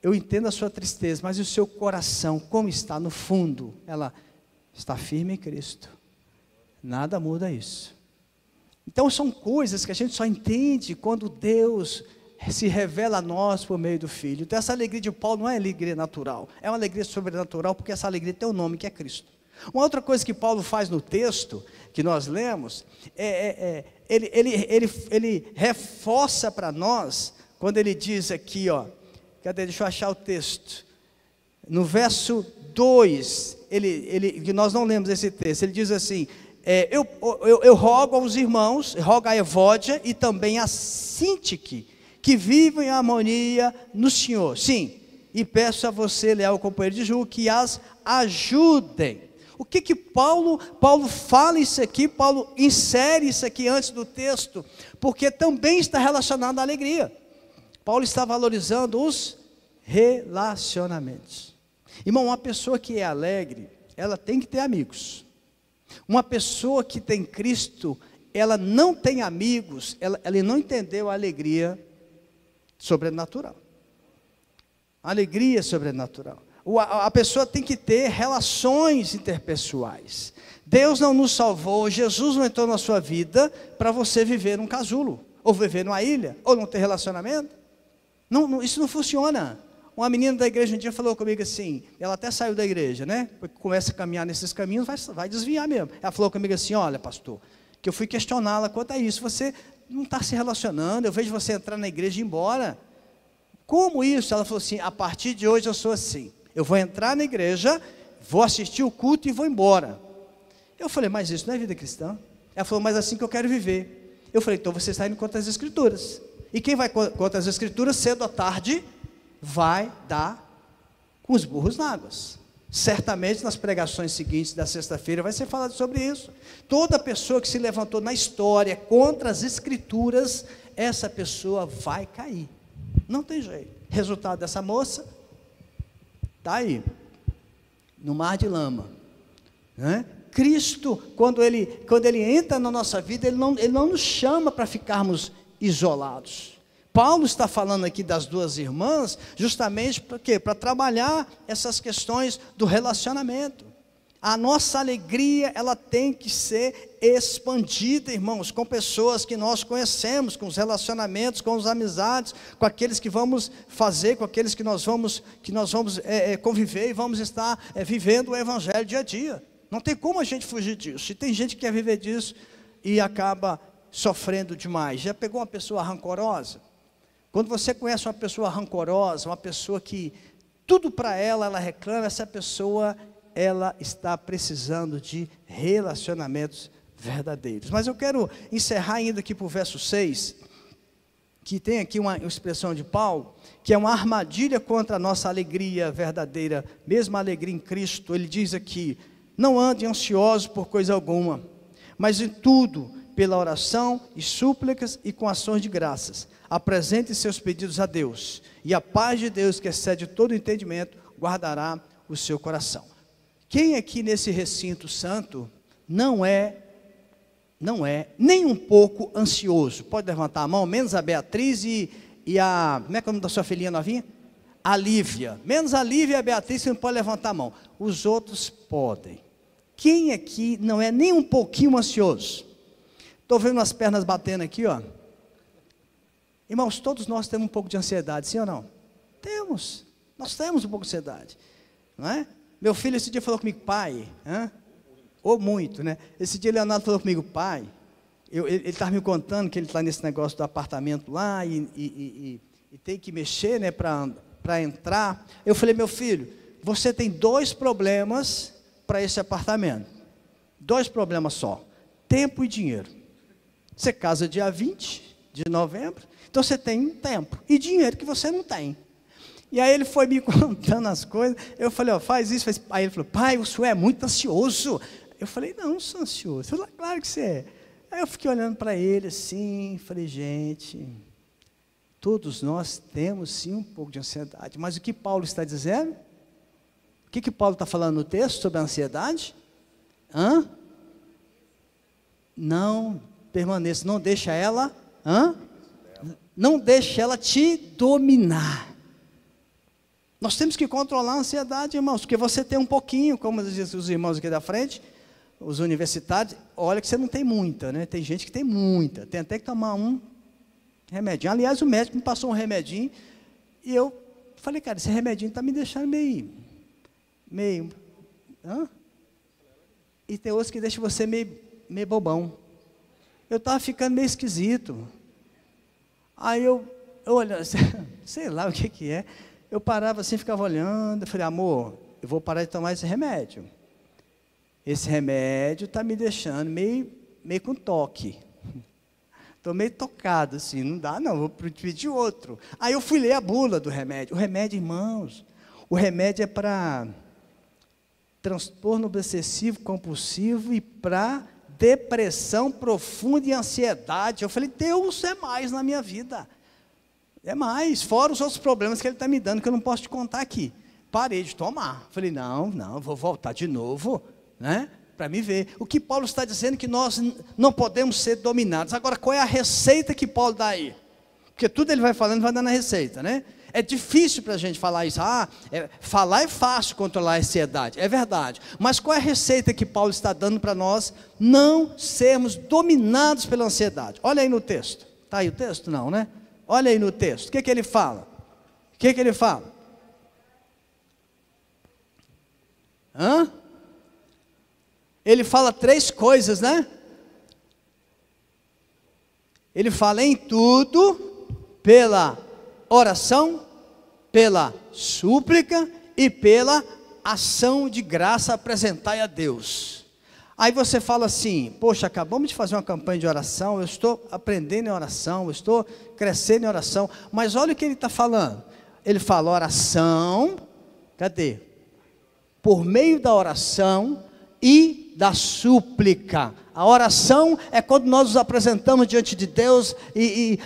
eu entendo a sua tristeza, mas o seu coração, como está no fundo? Ela está firme em Cristo. Nada muda isso. Então são coisas que a gente só entende quando Deus se revela a nós por meio do Filho. Então essa alegria de Paulo não é alegria natural, é uma alegria sobrenatural, porque essa alegria tem um nome que é Cristo. Uma outra coisa que Paulo faz no texto, que nós lemos, ele reforça para nós, quando ele diz aqui, ó, cadê, deixa eu achar o texto, no verso 2, que nós não lemos esse texto, ele diz assim, eu rogo aos irmãos, rogo a Evódia e também a Sintique, que vivam em harmonia no Senhor, sim, e peço a você, leal companheiro de julgo, que as ajudem. O que Paulo fala isso aqui, Paulo insere isso aqui antes do texto, porque também está relacionado à alegria. Paulo está valorizando os relacionamentos. Irmão, uma pessoa que é alegre, ela tem que ter amigos. Uma pessoa que tem Cristo, ela não tem amigos, ela não entendeu a alegria sobrenatural. A alegria sobrenatural. A pessoa tem que ter relações interpessoais. Deus não nos salvou, Jesus não entrou na sua vida para você viver num casulo, ou viver numa ilha, ou não ter relacionamento. Não, isso não funciona. Uma menina da igreja um dia falou comigo assim, ela até saiu da igreja, né? Porque começa a caminhar nesses caminhos, vai desviar mesmo. Ela falou comigo assim, olha pastor, que eu fui questioná-la quanto a isso, você não está se relacionando, eu vejo você entrar na igreja e ir embora. Como isso? Ela falou assim, a partir de hoje eu sou assim. Eu vou entrar na igreja, vou assistir o culto e vou embora. Eu falei, mas isso não é vida cristã? Ela falou, mas assim que eu quero viver. Eu falei, então você está indo contra as Escrituras. E quem vai contra as Escrituras, cedo ou tarde, vai dar com os burros na água. Certamente nas pregações seguintes da sexta-feira vai ser falado sobre isso. Toda pessoa que se levantou na história contra as Escrituras, essa pessoa vai cair. Não tem jeito. Resultado dessa moça, está aí, no mar de lama, né? Cristo, quando ele entra na nossa vida, ele não nos chama para ficarmos isolados. Paulo está falando aqui das 2 irmãs, justamente para quê? Para trabalhar essas questões do relacionamento. A nossa alegria, ela tem que ser expandida, irmãos, com pessoas que nós conhecemos, com os relacionamentos, com as amizades, com aqueles que vamos fazer, com aqueles que nós vamos conviver e vamos estar vivendo o evangelho dia a dia. Não tem como a gente fugir disso. E tem gente que quer viver disso e acaba sofrendo demais. Já pegou uma pessoa rancorosa? Quando você conhece uma pessoa rancorosa, uma pessoa que tudo para ela reclama, essa pessoa, ela está precisando de relacionamentos verdadeiros. Mas eu quero encerrar indo aqui para o verso 6, que tem aqui uma expressão de Paulo, que é uma armadilha contra a nossa alegria verdadeira, mesmo a alegria em Cristo. Ele diz aqui: não andem ansiosos por coisa alguma, mas em tudo, pela oração e súplicas e com ações de graças, apresente seus pedidos a Deus, e a paz de Deus, que excede todo entendimento, guardará o seu coração. Quem aqui nesse recinto santo não é nem um pouco ansioso? Pode levantar a mão, menos a Beatriz e a, como é que é o nome da sua filhinha novinha? A Lívia. Menos a Lívia e a Beatriz, que não pode levantar a mão. Os outros podem. Quem aqui não é nem um pouquinho ansioso? Estou vendo as pernas batendo aqui, ó. Irmãos, todos nós temos um pouco de ansiedade, sim ou não? Temos. Nós temos um pouco de ansiedade, não é? Meu filho esse dia falou comigo: pai, ou muito, né? Esse dia Leonardo falou comigo: pai, ele estava me contando que ele está nesse negócio do apartamento lá e tem que mexer, né, para entrar. Eu falei: meu filho, você tem 2 problemas para esse apartamento. 2 problemas só: tempo e dinheiro. Você casa dia 20 de novembro, então você tem tempo e dinheiro que você não tem. E aí ele foi me contando as coisas. Eu falei: ó, faz isso, faz. Aí ele falou: pai, o senhor é muito ansioso. Eu falei: não sou ansioso. Ele falou: claro que você é. Aí eu fiquei olhando para ele assim, falei: gente, todos nós temos sim um pouco de ansiedade. Mas o que Paulo está dizendo? O que Paulo está falando no texto sobre a ansiedade? Não permaneça, não deixa ela, não deixa ela te dominar. Nós temos que controlar a ansiedade, irmãos, porque você tem um pouquinho, como dizem os irmãos aqui da frente, os universitários. Olha que você não tem muita, né? Tem gente que tem muita, tem até que tomar um remedinho. Aliás, o médico me passou um remedinho, e eu falei: cara, esse remedinho está me deixando meio, e tem outros que deixam você meio bobão. Eu estava ficando meio esquisito. Aí eu olhando, sei lá o que é. Eu parava assim, ficava olhando. Eu falei: amor, eu vou parar de tomar esse remédio. Esse remédio está me deixando meio com toque. Estou meio tocado assim, não dá não, vou pedir outro. Aí eu fui ler a bula do remédio. O remédio, irmãos, o remédio é para transtorno obsessivo compulsivo e para depressão profunda e ansiedade. Eu falei: Deus, é mais na minha vida. É mais, fora os outros problemas que Ele está me dando, que eu não posso te contar aqui. Parei de tomar. Falei: não, vou voltar de novo, né? Para me ver. O que Paulo está dizendo é que nós não podemos ser dominados. Agora, qual é a receita que Paulo dá aí? Porque tudo ele vai falando, vai dando a receita, né? É difícil para a gente falar isso. Falar é fácil, controlar a ansiedade, é verdade. Mas qual é a receita que Paulo está dando para nós não sermos dominados pela ansiedade? Olha aí no texto. Está aí o texto? Não, né? Olha aí no texto. O que ele fala? O que ele fala? Ele fala 3 coisas, né? Ele fala: em tudo, pela oração, pela súplica e pela ação de graça apresentai a Deus. Aí você fala assim: poxa, acabamos de fazer uma campanha de oração, eu estou aprendendo em oração, eu estou crescendo em oração. Mas olha o que ele está falando. Ele fala: oração, cadê? Por meio da oração e da súplica. A oração é quando nós nos apresentamos diante de Deus e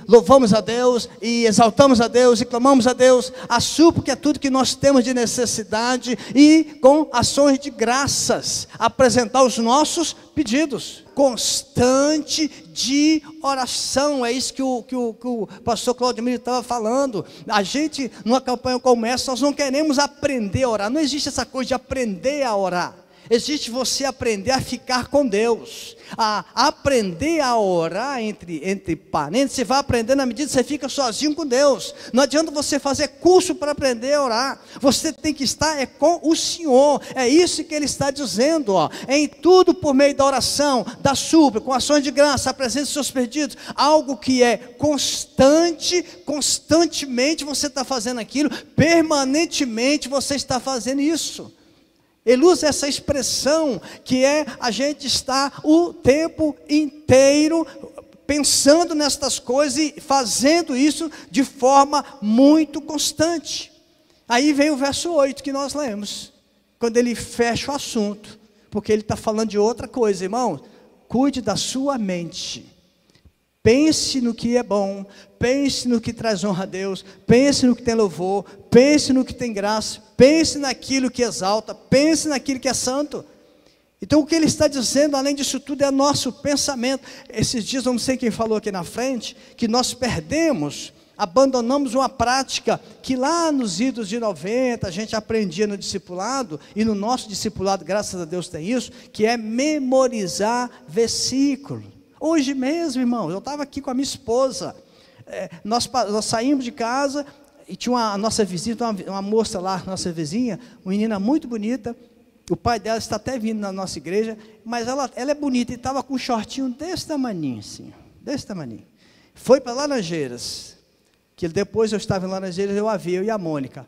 louvamos a Deus, e exaltamos a Deus, e clamamos a Deus. A súplica é tudo que nós temos de necessidade, e com ações de graças, apresentar os nossos pedidos. Constante de oração, é isso que o pastor Claudemir estava falando. A gente, numa campanha como essa, nós não queremos aprender a orar, não existe essa coisa de aprender a orar. Existe você aprender a ficar com Deus, a aprender a orar entre parentes. Você vai aprender na medida que você fica sozinho com Deus. Não adianta você fazer curso para aprender a orar. Você tem que estar com o Senhor. É isso que Ele está dizendo, ó. Em tudo por meio da oração, da súplica, com ações de graça, apresente os seus pedidos. Algo que é constante, constantemente você está fazendo aquilo, permanentemente você está fazendo isso. Ele usa essa expressão que é a gente estar o tempo inteiro pensando nestas coisas e fazendo isso de forma muito constante. Aí vem o verso 8 que nós lemos, quando ele fecha o assunto, porque ele está falando de outra coisa, irmão. Cuide da sua mente. Pense no que é bom, pense no que traz honra a Deus, pense no que tem louvor, pense no que tem graça, pense naquilo que exalta, pense naquilo que é santo. Então o que ele está dizendo, além disso tudo, é nosso pensamento. Esses dias, eu não sei quem falou aqui na frente, que nós abandonamos uma prática que lá nos idos de 90, a gente aprendia no discipulado, e no nosso discipulado, graças a Deus tem isso, que é memorizar versículo. Hoje mesmo, irmão, eu estava aqui com a minha esposa, nós saímos de casa, e tinha a nossa visita, uma moça lá, nossa vizinha, uma menina muito bonita. O pai dela está até vindo na nossa igreja, mas ela é bonita, e estava com um shortinho desse tamaninho, assim, desse tamaninho. Foi para Laranjeiras, que depois eu estava em Laranjeiras, eu a vi, eu e a Mônica.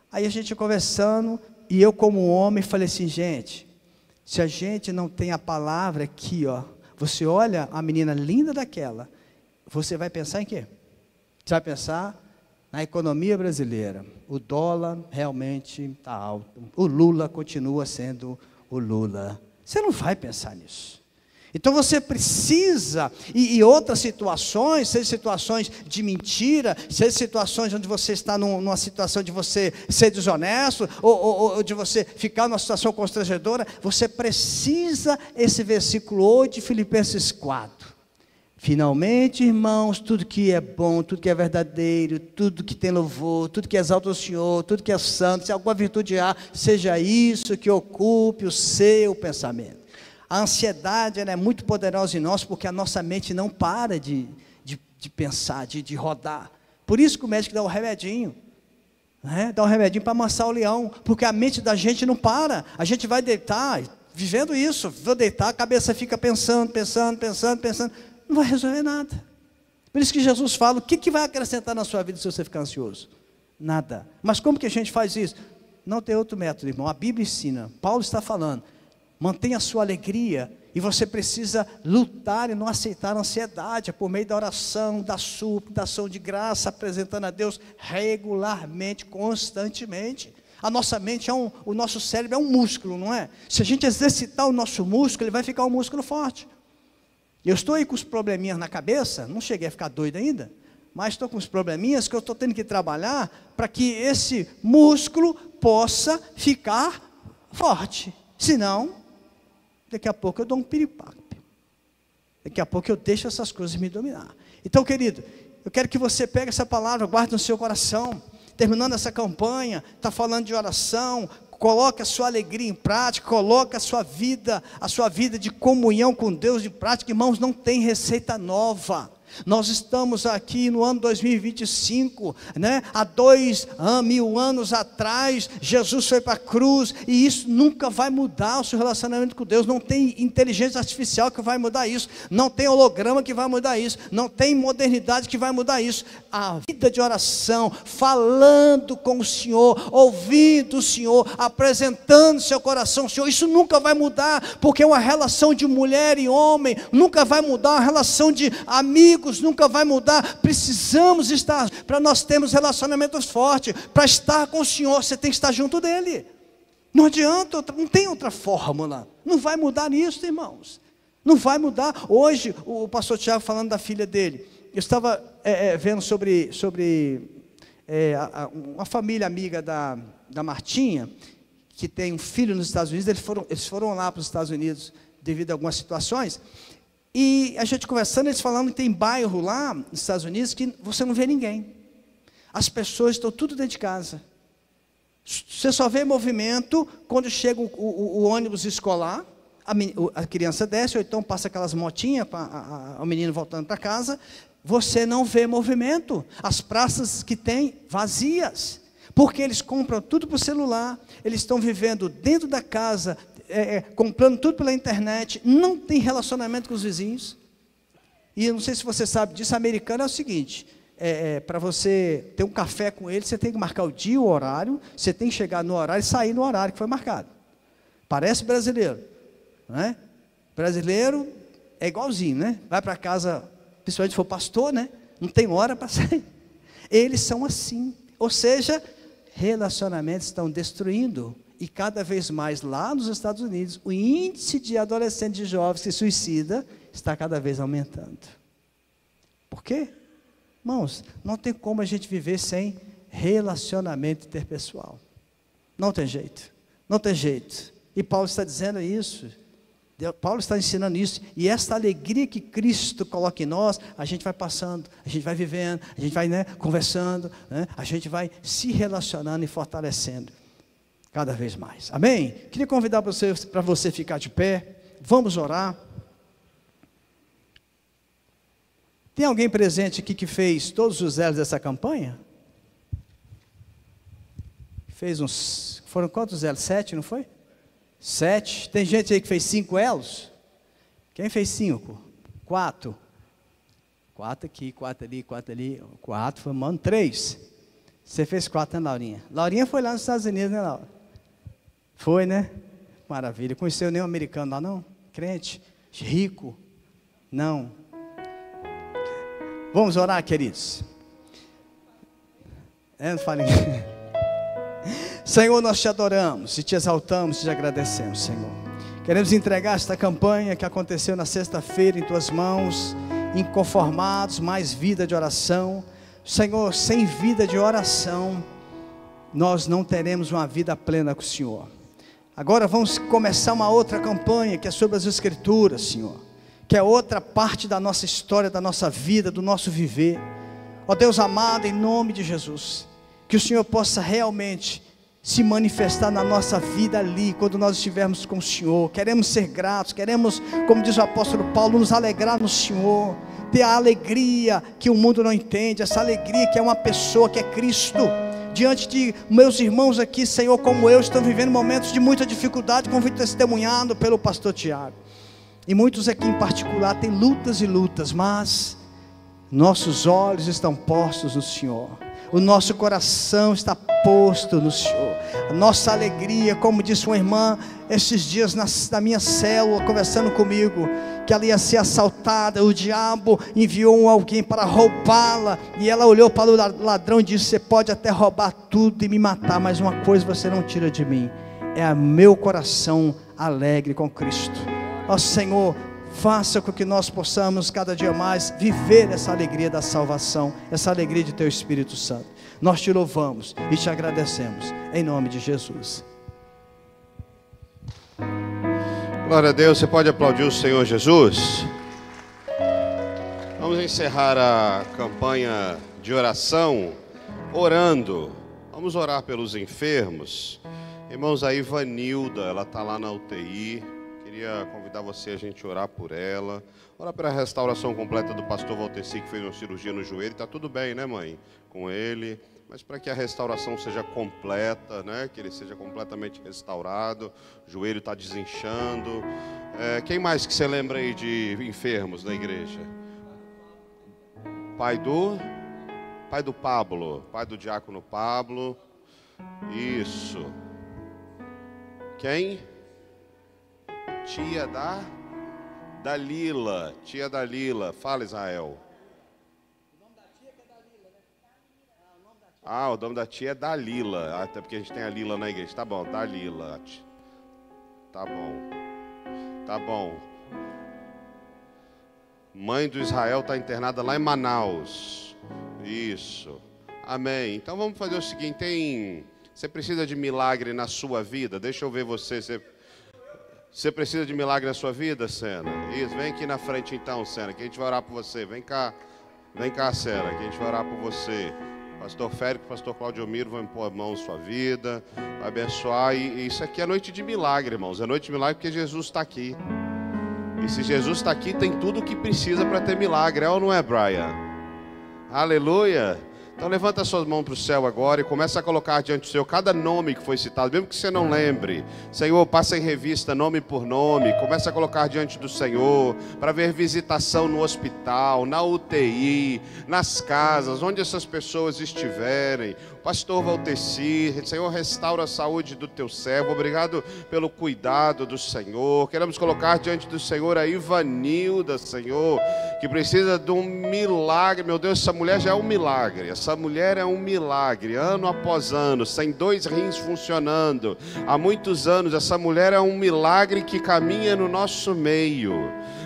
Aí a gente conversando, e eu como homem, falei assim, gente, se a gente não tem a palavra aqui, ó, você olha a menina linda daquela, você vai pensar em quê? Você vai pensar na economia brasileira. O dólar realmente está alto. O Lula continua sendo o Lula. Você não vai pensar nisso. Então você precisa, e outras situações, seja situações de mentira, seja situações onde você está numa situação de você ser desonesto, ou de você ficar numa situação constrangedora, você precisa esse versículo 8 de Filipenses 4. Finalmente, irmãos, tudo que é bom, tudo que é verdadeiro, tudo que tem louvor, tudo que exalta o Senhor, tudo que é santo, se alguma virtude há, seja isso que ocupe o seu pensamento. A ansiedade, ela é muito poderosa em nós, porque a nossa mente não para de pensar, de rodar. Por isso que o médico dá um remedinho, né? Dá um remedinho para amansar o leão, porque a mente da gente não para. A gente vai deitar, vivendo isso, vou deitar, a cabeça fica pensando, não vai resolver nada. Por isso que Jesus fala, o que vai acrescentar na sua vida se você ficar ansioso? Nada. Mas como que a gente faz isso? Não tem outro método, irmão. A Bíblia ensina, Paulo está falando, mantenha a sua alegria, e você precisa lutar e não aceitar a ansiedade, por meio da oração, da súplica, da ação de graça, apresentando a Deus regularmente, constantemente. A nossa mente o nosso cérebro é um músculo, não é? Se a gente exercitar o nosso músculo, ele vai ficar um músculo forte. Eu estou aí com os probleminhas na cabeça, não cheguei a ficar doido ainda, mas estou com os probleminhas que eu estou tendo que trabalhar para que esse músculo possa ficar forte. Senão, daqui a pouco eu dou um piripaque. Daqui a pouco eu deixo essas coisas me dominar. Então, querido, eu quero que você pegue essa palavra, guarde no seu coração. Terminando essa campanha, está falando de oração, coloque a sua alegria em prática, coloque a sua vida de comunhão com Deus em prática. Irmãos, não tem receita nova. Nós estamos aqui no ano 2025, né? Há 2000 anos atrás, Jesus foi para a cruz, e isso nunca vai mudar o seu relacionamento com Deus. Não tem inteligência artificial que vai mudar isso, não tem holograma que vai mudar isso, não tem modernidade que vai mudar isso. A vida de oração, falando com o Senhor, ouvindo o Senhor, apresentando seu coração ao Senhor, isso nunca vai mudar, porque uma relação de mulher e homem nunca vai mudar, uma relação de amigos nunca vai mudar. Precisamos estar, para nós termos relacionamentos fortes, para estar com o Senhor, você tem que estar junto dele. Não adianta, não tem outra fórmula. Não vai mudar isso, irmãos. Não vai mudar. Hoje, o pastor Tiago falando da filha dele, eu estava vendo sobre uma família amiga da Martinha, que tem um filho nos Estados Unidos. Eles foram lá para os Estados Unidos devido a algumas situações. E a gente conversando, eles falando que tem bairro lá nos Estados Unidos que você não vê ninguém. As pessoas estão tudo dentro de casa. Você só vê movimento quando chega o ônibus escolar, a criança desce, ou então passa aquelas motinhas, o menino voltando para casa. Você não vê movimento. As praças que tem, vazias. Porque eles compram tudo por celular, eles estão vivendo dentro da casa, comprando tudo pela internet, não tem relacionamento com os vizinhos. E eu não sei se você sabe disso, americano é o seguinte, para você ter um café com ele, você tem que marcar o dia, o horário, você tem que chegar no horário e sair no horário que foi marcado. Parece brasileiro, não é? Brasileiro é igualzinho, né? Vai para casa, principalmente se for pastor, né? Não tem hora para sair. Eles são assim, ou seja, relacionamentos estão destruindo, e cada vez mais lá nos Estados Unidos, o índice de adolescentes e jovens que se suicida está cada vez aumentando. Por quê? Irmãos, não tem como a gente viver sem relacionamento interpessoal. Não tem jeito, não tem jeito. E Paulo está dizendo isso, Paulo está ensinando isso, e essa alegria que Cristo coloca em nós, a gente vai passando, a gente vai vivendo, a gente vai, conversando, a gente vai se relacionando e fortalecendo cada vez mais. Amém? Queria convidar para você ficar de pé, vamos orar. Tem alguém presente aqui que fez todos os elos dessa campanha? Fez uns, foram quantos elos? 7, não foi? 7, tem gente aí que fez 5 elos? Quem fez 5? 4? 4 aqui, 4 ali, 4 ali, 4, formando 3. Você fez 4, né, Laurinha? Laurinha foi lá nos Estados Unidos, né, Laura? Foi, né? Maravilha. Conheceu nenhum americano lá, não? Crente? Rico? Não. Vamos orar, queridos? Não falem. Senhor, nós te adoramos e te exaltamos e te agradecemos, Senhor. Queremos entregar esta campanha que aconteceu na sexta-feira em tuas mãos, inconformados, mais vida de oração. Senhor, sem vida de oração, nós não teremos uma vida plena com o Senhor. Agora vamos começar uma outra campanha, que é sobre as Escrituras, Senhor, que é outra parte da nossa história, da nossa vida, do nosso viver. Ó Deus amado, em nome de Jesus, que o Senhor possa realmente se manifestar na nossa vida ali, quando nós estivermos com o Senhor. Queremos ser gratos, queremos, como diz o apóstolo Paulo, nos alegrar no Senhor, ter a alegria que o mundo não entende, essa alegria que é uma pessoa, que é Cristo. Diante de meus irmãos aqui, Senhor, como eu, estão vivendo momentos de muita dificuldade, como fui testemunhado pelo pastor Tiago, e muitos aqui em particular têm lutas e lutas, mas nossos olhos estão postos no Senhor, o nosso coração está posto no Senhor. A nossa alegria, como disse uma irmã esses dias na minha célula, conversando comigo, que ela ia ser assaltada, o diabo enviou alguém para roubá-la, e ela olhou para o ladrão e disse: você pode até roubar tudo e me matar, mas uma coisa você não tira de mim, é o meu coração alegre com Cristo. Ó Senhor, faça com que nós possamos cada dia mais viver essa alegria da salvação, essa alegria de Teu Espírito Santo. Nós te louvamos e te agradecemos, em nome de Jesus. Glória a Deus. Você pode aplaudir o Senhor Jesus? Vamos encerrar a campanha de oração orando. Vamos orar pelos enfermos. Irmãos, a Ivanilda, ela está lá na UTI. Queria convidar você a gente orar por ela. Orar pela restauração completa do pastor Valteci, que fez uma cirurgia no joelho. Está tudo bem, né, mãe? Com ele. Mas para que a restauração seja completa, né? Que ele seja completamente restaurado. O joelho está desinchando. Quem mais que você lembra aí de enfermos na igreja? Pai do Pablo. Pai do diácono Pablo. Isso. Quem? Tia da Lila. Tia da Lila. Fala, Israel. O nome da tia que é Dalila, né? Ah, o nome da tia é Dalila. Até porque a gente tem a Lila na igreja. Tá bom, Dalila. Tá bom. Tá bom. Mãe do Israel está internada lá em Manaus. Isso. Amém. Então vamos fazer o seguinte. Você precisa de milagre na sua vida? Deixa eu ver você. Você precisa de milagre na sua vida, Sena? Isso, vem aqui na frente então, Sena, que a gente vai orar por você. Vem cá, Sena, que a gente vai orar por você. Pastor Félix, pastor Claudio Miro vão impor a mão na sua vida, vai abençoar. E isso aqui é noite de milagre, irmãos. É noite de milagre porque Jesus está aqui. E se Jesus está aqui, tem tudo o que precisa para ter milagre. É ou não é, Brian? Aleluia! Então levanta suas mãos para o céu agora e começa a colocar diante do Senhor cada nome que foi citado, mesmo que você não lembre. Senhor, passa em revista nome por nome, começa a colocar diante do Senhor, para ver visitação no hospital, na UTI, nas casas, onde essas pessoas estiverem. Pastor Valteci, Senhor, restaura a saúde do teu servo, obrigado pelo cuidado do Senhor. Queremos colocar diante do Senhor a Ivanilda, Senhor, que precisa de um milagre. Meu Deus, essa mulher já é um milagre. Essa mulher é um milagre, ano após ano, sem 2 rins funcionando. Há muitos anos, essa mulher é um milagre que caminha no nosso meio.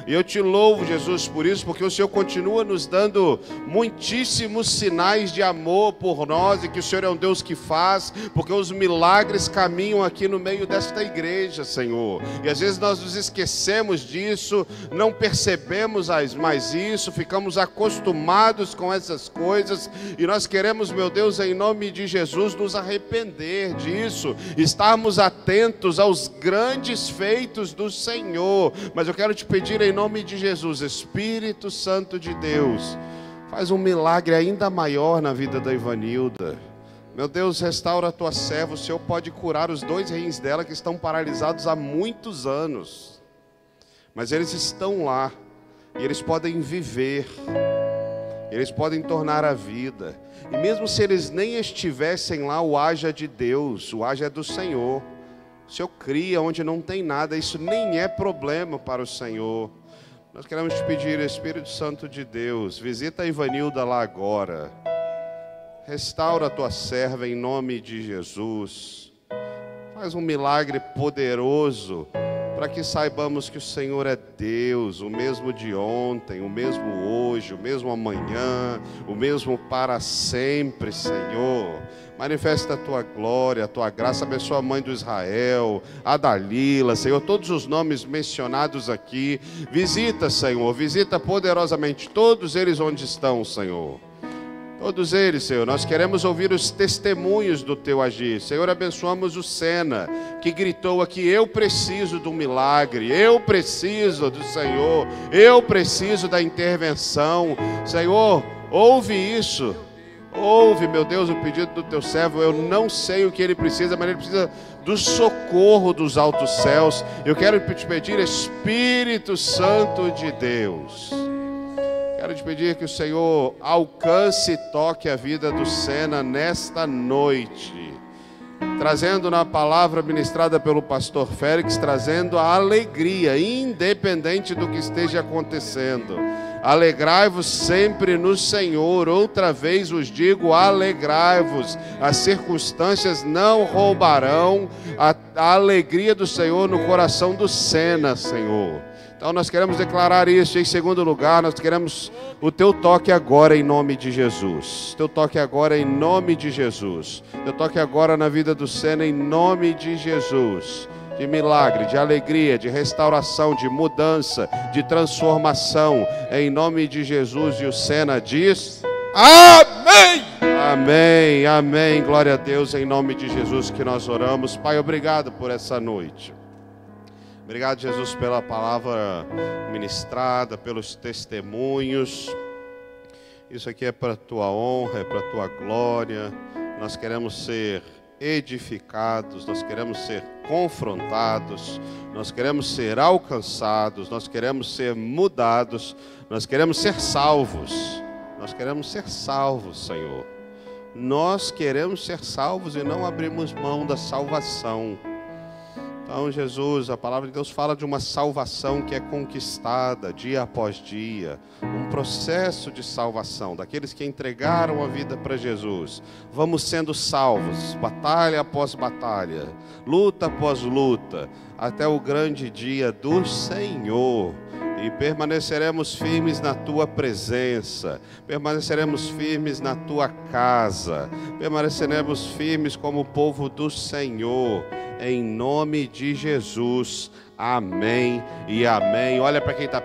E eu te louvo, Jesus, por isso, porque o Senhor continua nos dando muitíssimos sinais de amor por nós, e que o Senhor é um Deus que faz, porque os milagres caminham aqui no meio desta igreja, Senhor. E às vezes nós nos esquecemos disso, não percebemos mais isso, ficamos acostumados com essas coisas, e nós queremos, meu Deus, em nome de Jesus, nos arrepender disso, estarmos atentos aos grandes feitos do Senhor. Mas eu quero te pedir em nome de Jesus, Espírito Santo de Deus, faz um milagre ainda maior na vida da Ivanilda. Meu Deus, restaura a tua serva. O Senhor pode curar os 2 rins dela que estão paralisados há muitos anos, mas eles estão lá e eles podem viver, eles podem tornar a vida. E mesmo se eles nem estivessem lá, o haja de Deus, o haja é do Senhor. O Senhor cria onde não tem nada, isso nem é problema para o Senhor. Nós queremos te pedir, Espírito Santo de Deus, visita a Ivanilda lá agora. Restaura a tua serva em nome de Jesus. Faz um milagre poderoso, para que saibamos que o Senhor é Deus, o mesmo de ontem, o mesmo hoje, o mesmo amanhã, o mesmo para sempre, Senhor. Manifesta a tua glória, a tua graça, abençoa a mãe do Israel, a Dalila, Senhor, todos os nomes mencionados aqui. Visita, Senhor, visita poderosamente todos eles onde estão, Senhor. Todos eles, Senhor, nós queremos ouvir os testemunhos do teu agir. Senhor, abençoamos o Sena, que gritou aqui: eu preciso do milagre, eu preciso do Senhor, eu preciso da intervenção. Senhor, ouve isso. Ouve, meu Deus, o pedido do teu servo. Eu não sei o que ele precisa, mas ele precisa do socorro dos altos céus. Eu quero te pedir, Espírito Santo de Deus, quero te pedir que o Senhor alcance e toque a vida do Sena nesta noite, trazendo na palavra ministrada pelo pastor Félix, trazendo a alegria, independente do que esteja acontecendo. Alegrai-vos sempre no Senhor. Outra vez vos digo, alegrai-vos. As circunstâncias não roubarão a alegria do Senhor no coração do Sena, Senhor. Então nós queremos declarar isso. Em segundo lugar, nós queremos o teu toque agora em nome de Jesus. Teu toque agora em nome de Jesus. Teu toque agora na vida do Sena em nome de Jesus. De milagre, de alegria, de restauração, de mudança, de transformação, em nome de Jesus. E o Sena diz: amém! Amém, amém, glória a Deus, em nome de Jesus que nós oramos. Pai, obrigado por essa noite. Obrigado, Jesus, pela palavra ministrada, pelos testemunhos. Isso aqui é para a tua honra, é para a tua glória. Nós queremos ser edificados, nós queremos ser confrontados, nós queremos ser alcançados, nós queremos ser mudados, nós queremos ser salvos. Nós queremos ser salvos, Senhor. Nós queremos ser salvos e não abrimos mão da salvação. Então, Jesus, a palavra de Deus fala de uma salvação que é conquistada dia após dia, um processo de salvação, daqueles que entregaram a vida para Jesus. Vamos sendo salvos, batalha após batalha, luta após luta, até o grande dia do Senhor. E permaneceremos firmes na tua presença, permaneceremos firmes na tua casa, permaneceremos firmes como povo do Senhor. Em nome de Jesus, amém e amém. Olha para quem está